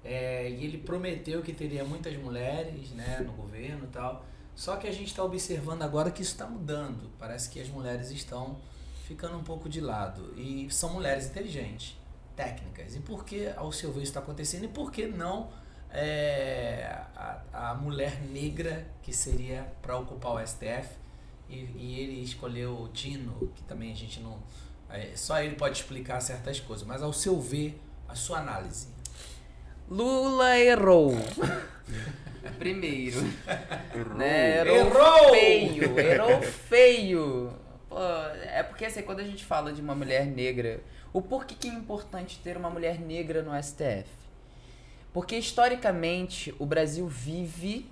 E ele prometeu que teria muitas mulheres, né, no governo e tal. Só que a gente está observando agora que isso está mudando. Parece que as mulheres estão ficando um pouco de lado. E são mulheres inteligentes, técnicas. E por que, ao seu ver, isso está acontecendo? E por que não a mulher negra que seria para ocupar o STF? E ele escolheu o Dino, que também a gente não... só ele pode explicar certas coisas. Mas ao seu ver, a sua análise. Lula errou. Primeiro. Né? Errou feio. Pô, é porque assim, quando a gente fala de uma mulher negra, o porquê que é importante ter uma mulher negra no STF? Porque historicamente o Brasil vive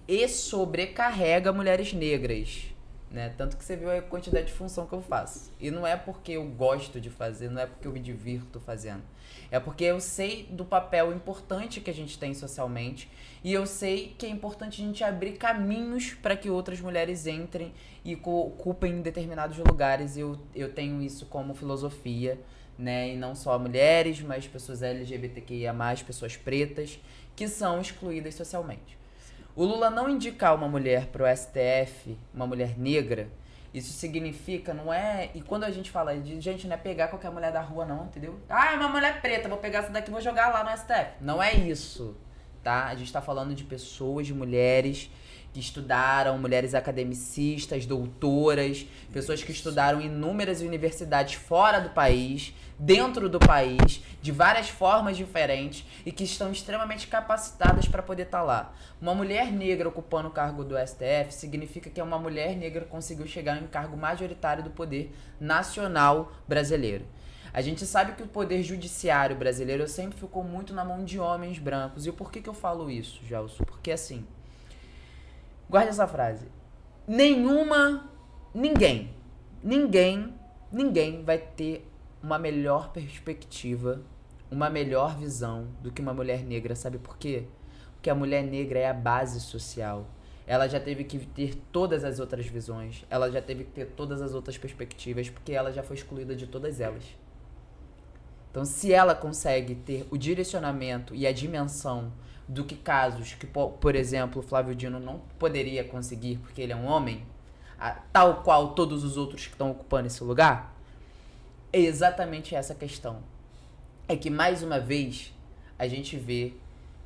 e sobrecarrega mulheres negras. Né? Tanto que você viu a quantidade de função que eu faço. E não é porque eu gosto de fazer, não é porque eu me divirto fazendo. É porque eu sei do papel importante que a gente tem socialmente e eu sei que é importante a gente abrir caminhos para que outras mulheres entrem e ocupem determinados lugares. Eu tenho isso como filosofia, né? E não só mulheres, mas pessoas LGBTQIA+, pessoas pretas, que são excluídas socialmente. O Lula não indicar uma mulher pro STF, uma mulher negra, isso significa, não é... E quando a gente fala de gente, não é pegar qualquer mulher da rua não, entendeu? Ah, é uma mulher preta, vou pegar essa daqui e vou jogar lá no STF. Não é isso, tá? A gente tá falando de pessoas, de mulheres que estudaram, mulheres academicistas, doutoras, pessoas que estudaram em inúmeras universidades fora do país, dentro do país, de várias formas diferentes e que estão extremamente capacitadas para poder estar lá. Uma mulher negra ocupando o cargo do STF significa que uma mulher negra conseguiu chegar em cargo majoritário do poder nacional brasileiro. A gente sabe que o poder judiciário brasileiro sempre ficou muito na mão de homens brancos. E por que eu falo isso, Gelson? Porque assim... Guarde essa frase. Ninguém vai ter uma melhor perspectiva, uma melhor visão do que uma mulher negra. Sabe por quê? Porque a mulher negra é a base social. Ela já teve que ter todas as outras visões. Ela já teve que ter todas as outras perspectivas, porque ela já foi excluída de todas elas. Então, se ela consegue ter o direcionamento e a dimensão do que casos que, por exemplo, o Flávio Dino não poderia conseguir porque ele é um homem, tal qual todos os outros que estão ocupando esse lugar, é exatamente essa questão. É que, mais uma vez, a gente vê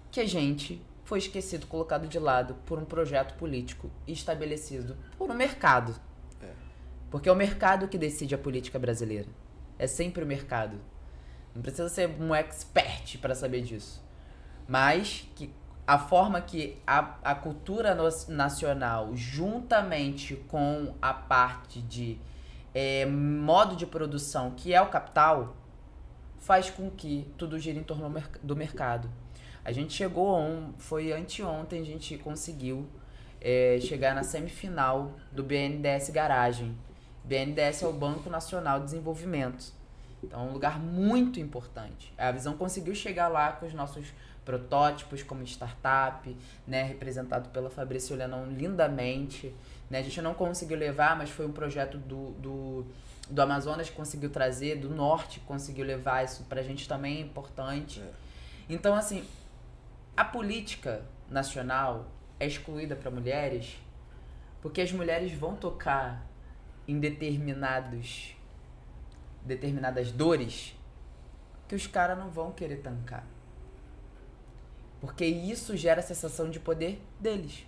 que a gente foi esquecido, colocado de lado por um projeto político estabelecido por um mercado. Porque é o mercado que decide a política brasileira. É sempre o mercado. Não precisa ser um expert para saber disso. Mas que a forma que a cultura nacional, juntamente com a parte de modo de produção, que é o capital, faz com que tudo gire em torno do mercado. A gente chegou, foi anteontem, a gente conseguiu chegar na semifinal do BNDES Garagem. BNDES é o Banco Nacional de Desenvolvimento. Então é um lugar muito importante. A Visão conseguiu chegar lá com os nossos protótipos como startup, né, representado pela Fabrício Lenon lindamente. Né? A gente não conseguiu levar, mas foi um projeto do Amazonas que conseguiu trazer, do Norte que conseguiu levar, isso pra gente também é importante. Então, assim, a política nacional é excluída para mulheres porque as mulheres vão tocar em determinadas dores que os caras não vão querer tancar. Porque isso gera a sensação de poder deles.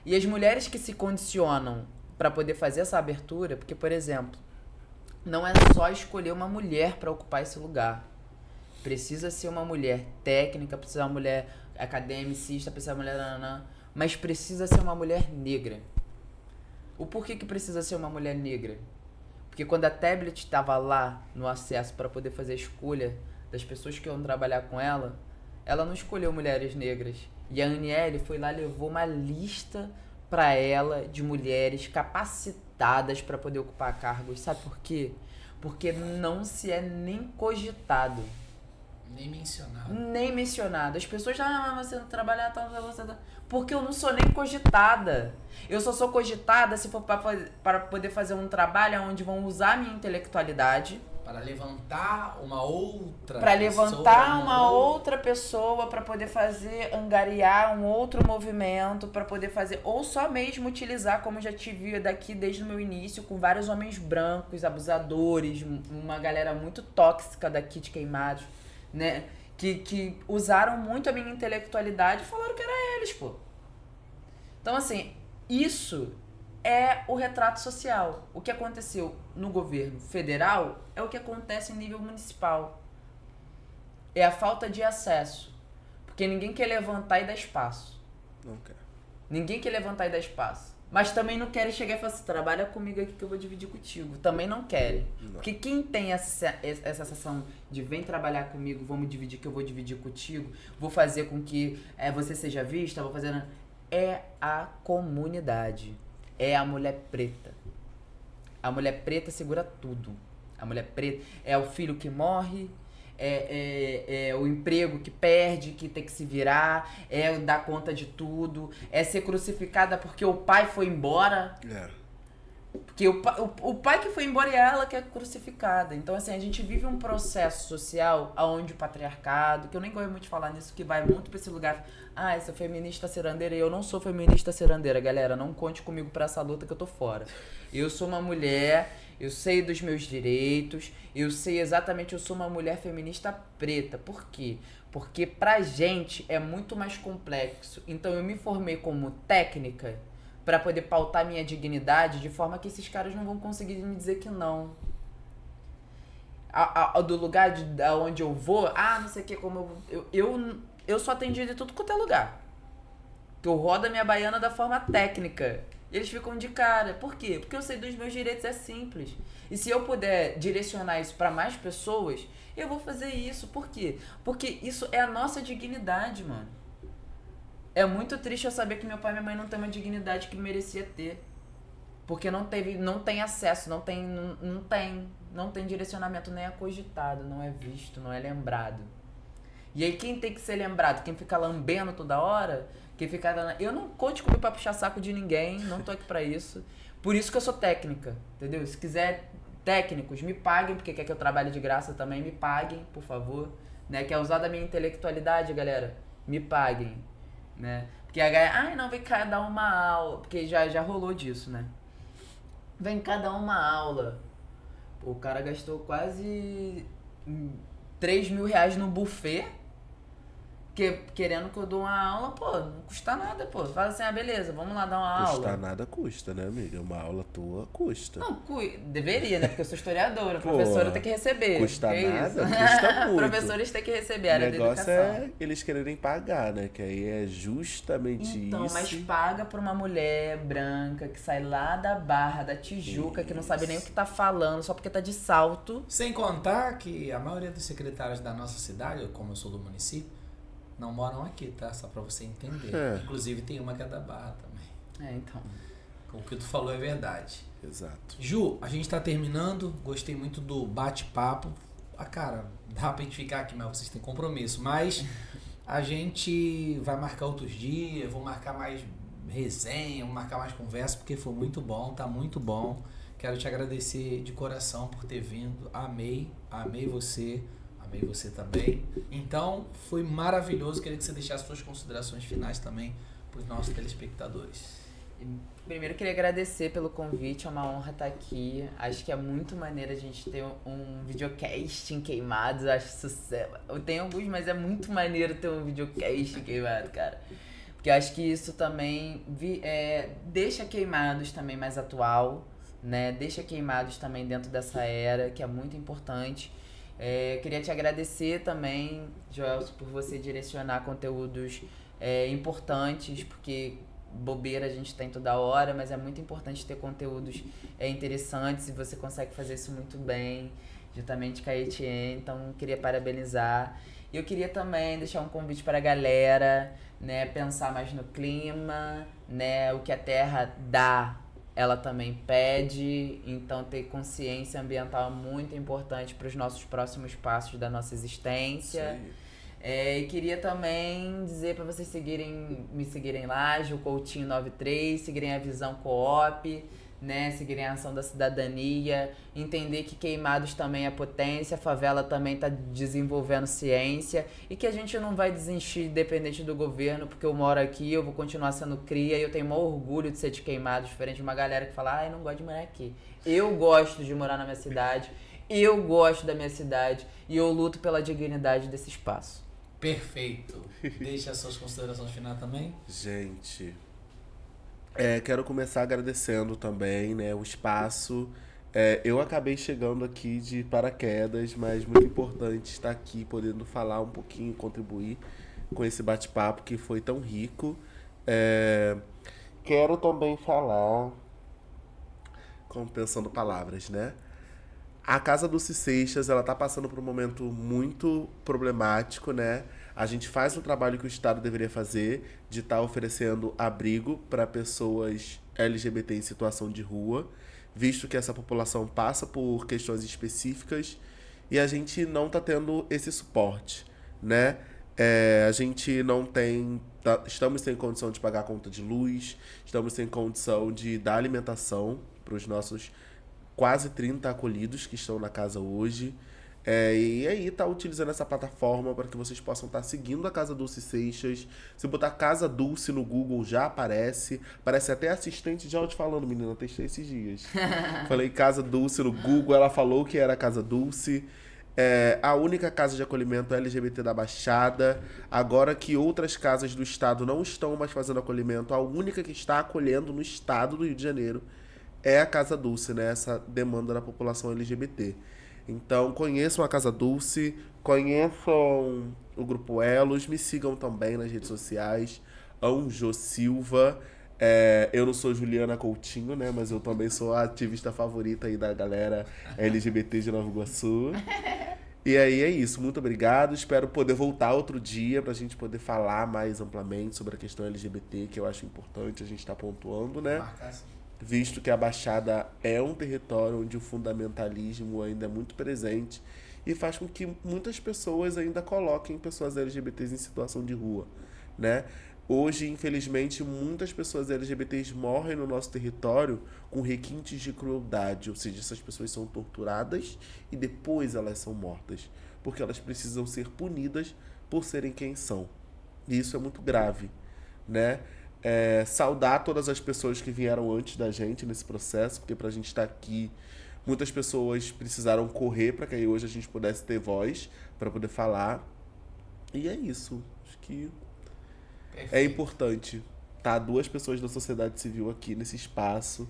E as mulheres que se condicionam para poder fazer essa abertura, porque, por exemplo, não é só escolher uma mulher para ocupar esse lugar. Precisa ser uma mulher técnica, precisa ser uma mulher academicista, precisa ser uma mulher... mas precisa ser uma mulher negra. O porquê que precisa ser uma mulher negra? Porque quando a Tablet estava lá no acesso para poder fazer a escolha das pessoas que iam trabalhar com ela, ela não escolheu mulheres negras. E a Aniele foi lá e levou uma lista para ela de mulheres capacitadas para poder ocupar cargos. Sabe por quê? Porque não se é nem cogitado. Nem mencionado. Nem mencionado. As pessoas, você não trabalha tal, você tá... Porque eu não sou nem cogitada. Eu só sou cogitada se for para poder fazer um trabalho onde vão usar a minha intelectualidade. Para levantar uma outra Para pessoa, levantar uma outra pessoa, para poder fazer, angariar um outro movimento, para poder fazer, ou só mesmo utilizar, como já tive daqui desde o meu início, com vários homens brancos, abusadores, uma galera muito tóxica daqui de Queimados, né? Que usaram muito a minha intelectualidade e falaram que era eles, pô. Então, assim, isso é o retrato social. O que aconteceu no governo federal é o que acontece em nível municipal. É a falta de acesso. Porque ninguém quer levantar e dar espaço. Não quer. Ninguém quer levantar e dar espaço. Mas também não querem chegar e falar assim, trabalha comigo aqui que eu vou dividir contigo. Também não querem. Não. Porque quem tem essa sensação de vem trabalhar comigo, vamos dividir que eu vou dividir contigo, vou fazer com que você seja vista, vou fazer... É a comunidade. É a mulher preta. A mulher preta segura tudo. A mulher preta é o filho que morre, é o emprego que perde, que tem que se virar, é dar conta de tudo, é ser crucificada porque o pai foi embora. Porque o pai que foi embora é ela que é crucificada. Então, assim, a gente vive um processo social onde o patriarcado, que eu nem gosto muito de falar nisso, que vai muito pra esse lugar. Essa feminista cirandeira. E eu não sou feminista cirandeira, galera. Não conte comigo pra essa luta que eu tô fora. Eu sou uma mulher, eu sei dos meus direitos, eu sei exatamente, eu sou uma mulher feminista preta. Por quê? Porque pra gente é muito mais complexo. Então, eu me formei como técnica pra poder pautar minha dignidade de forma que esses caras não vão conseguir me dizer que não. Do lugar da onde eu vou, não sei o que, como eu sou atendida de tudo quanto é lugar. Eu rodo a minha baiana da forma técnica. Eles ficam de cara. Por quê? Porque eu sei dos meus direitos, é simples. E se eu puder direcionar isso pra mais pessoas, eu vou fazer isso. Por quê? Porque isso é a nossa dignidade, mano. É muito triste eu saber que meu pai e minha mãe não têm uma dignidade que merecia ter. Porque não tem acesso, não tem direcionamento, nem é cogitado, não é visto, não é lembrado. E aí quem tem que ser lembrado? Quem fica lambendo toda hora? Quem fica... Eu não conte comigo pra puxar saco de ninguém, não tô aqui pra isso. Por isso que eu sou técnica, entendeu? Se quiser técnicos, me paguem, porque quer que eu trabalhe de graça também, me paguem, por favor. Né? Quer usar da minha intelectualidade, galera? Me paguem. Né? Porque a galera, não, vem cá dar uma aula, porque já rolou disso, né? Vem cá dar uma aula. Pô, o cara gastou quase 3 mil reais no buffet, querendo que eu dou uma aula, pô, não custa nada, pô. Fala assim, beleza, vamos lá dar uma aula. Custa nada, custa, né, amiga? Uma aula tua custa. Não, deveria, né? Porque eu sou historiadora, professora tem que receber. Custa que nada, isso? Custa muito. Professores têm que receber, área da educação. O negócio é eles quererem pagar, né? Que aí é justamente isso. Então, mas paga pra uma mulher branca que sai lá da Barra, da Tijuca, isso. Que não sabe nem o que tá falando, só porque tá de salto. Sem contar que a maioria dos secretários da nossa cidade, como eu sou do município, não moram aqui, tá? Só pra você entender. Inclusive tem uma que é da Barra também. Então. O que tu falou é verdade. Exato. Ju, a gente tá terminando. Gostei muito do bate-papo. Cara, dá pra gente ficar aqui, mas vocês têm compromisso. Mas a gente vai marcar outros dias, vou marcar mais resenha, vou marcar mais conversa, porque foi muito bom, tá muito bom. Quero te agradecer de coração por ter vindo. Amei você. Amei você também. Então, foi maravilhoso. Queria que você deixasse suas considerações finais também para os nossos telespectadores. Primeiro, queria agradecer pelo convite. É uma honra estar aqui. Acho que é muito maneiro a gente ter um videocast em Queimados. Acho sucesso. Eu tenho alguns, mas é muito maneiro ter um videocast em Queimados, cara. Porque eu acho que isso também deixa Queimados também mais atual, né? Deixa Queimados também dentro dessa era, que é muito importante. Queria te agradecer também, Joelson, por você direcionar conteúdos importantes, porque bobeira a gente tem toda hora, mas é muito importante ter conteúdos interessantes e você consegue fazer isso muito bem, juntamente com a Etienne, então queria parabenizar. E eu queria também deixar um convite para a galera, né, pensar mais no clima, né, o que a Terra dá, ela também pede. Então, ter consciência ambiental é muito importante para os nossos próximos passos da nossa existência. E queria também dizer para vocês me seguirem lá, Gil Coutinho 93, seguirem a Visão Coop, né, seguirem a Ação da Cidadania, entender que Queimados também é potência, a favela também está desenvolvendo ciência e que a gente não vai desistir independente do governo, porque eu moro aqui, eu vou continuar sendo cria e eu tenho maior orgulho de ser de Queimados, diferente de uma galera que fala, eu não gosto de morar aqui. Eu gosto de morar na minha cidade, eu gosto da minha cidade e eu luto pela dignidade desse espaço. Perfeito. Deixa as suas considerações finais também. Gente, quero começar agradecendo também, né, o espaço. Eu acabei chegando aqui de paraquedas, mas muito importante estar aqui, podendo falar um pouquinho, contribuir com esse bate-papo que foi tão rico. Quero também falar, pensando palavras, né? A Casa Dulce Seixas, ela tá passando por um momento muito problemático, né? A gente faz o trabalho que o Estado deveria fazer, de estar oferecendo abrigo para pessoas LGBT em situação de rua, visto que essa população passa por questões específicas e a gente não tá tendo esse suporte, né? A gente não tem... Estamos sem condição de pagar a conta de luz, estamos sem condição de dar alimentação para os nossos quase 30 acolhidos que estão na casa hoje. E aí tá utilizando essa plataforma para que vocês possam estar seguindo a Casa Dulce Seixas. Se botar Casa Dulce no Google já aparece. Parece até assistente de áudio falando, menina, testei esses dias. Falei Casa Dulce no Google, ela falou que era Casa Dulce. A única casa de acolhimento LGBT da Baixada. Agora que outras casas do estado não estão mais fazendo acolhimento, a única que está acolhendo no estado do Rio de Janeiro é a Casa Dulce, né? Essa demanda da população LGBT. Então, conheçam a Casa Dulce, conheçam o Grupo Elos, me sigam também nas redes sociais, Anjo Silva. Eu não sou Juliana Coutinho, né? Mas eu também sou a ativista favorita aí da galera LGBT de Nova Iguaçu. E aí é isso, muito obrigado. Espero poder voltar outro dia pra gente poder falar mais amplamente sobre a questão LGBT, que eu acho importante a gente estar pontuando, né? Visto que a Baixada é um território onde o fundamentalismo ainda é muito presente e faz com que muitas pessoas ainda coloquem pessoas LGBTs em situação de rua, né? Hoje, infelizmente, muitas pessoas LGBTs morrem no nosso território com requintes de crueldade, ou seja, essas pessoas são torturadas e depois elas são mortas, porque elas precisam ser punidas por serem quem são. E isso é muito grave, né? Saudar todas as pessoas que vieram antes da gente nesse processo, porque pra gente estar aqui, muitas pessoas precisaram correr para que aí hoje a gente pudesse ter voz para poder falar. E é isso. Acho que é importante estar 2 pessoas da sociedade civil aqui nesse espaço.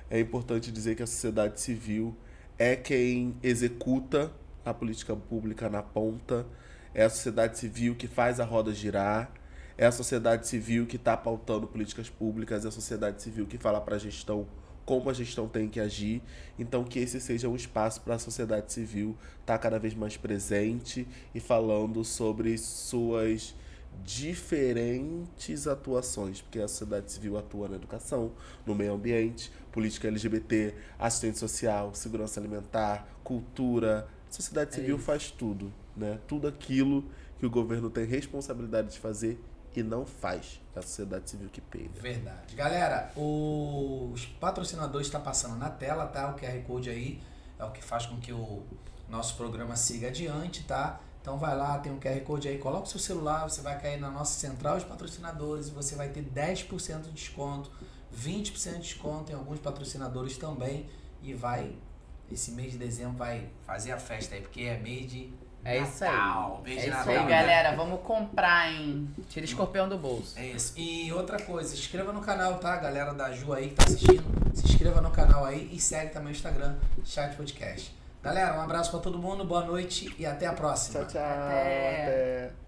É importante dizer que a sociedade civil é quem executa a política pública na ponta. É a sociedade civil que faz a roda girar. É a sociedade civil que está pautando políticas públicas, é a sociedade civil que fala para a gestão como a gestão tem que agir. Então, que esse seja um espaço para a sociedade civil estar cada vez mais presente e falando sobre suas diferentes atuações, porque a sociedade civil atua na educação, no meio ambiente, política LGBT, assistente social, segurança alimentar, cultura. A sociedade civil faz tudo, né? Tudo aquilo que o governo tem responsabilidade de fazer e não faz. É a sociedade civil que pega. Verdade. Galera, os patrocinadores estão passando na tela, tá? O QR Code aí é o que faz com que o nosso programa siga adiante, tá? Então vai lá, tem um QR Code aí, coloca o seu celular, você vai cair na nossa central de patrocinadores e você vai ter 10% de desconto, 20% de desconto em alguns patrocinadores também. E esse mês de dezembro vai fazer a festa aí, porque é mês de Natal. É isso aí, galera. Vamos comprar, hein? Tira escorpião do bolso. É isso. E outra coisa, se inscreva no canal, tá? Galera da Ju aí que tá assistindo, se inscreva no canal aí e segue também o Instagram, Chat Podcast. Galera, um abraço pra todo mundo, boa noite e até a próxima. Tchau, tchau. Até.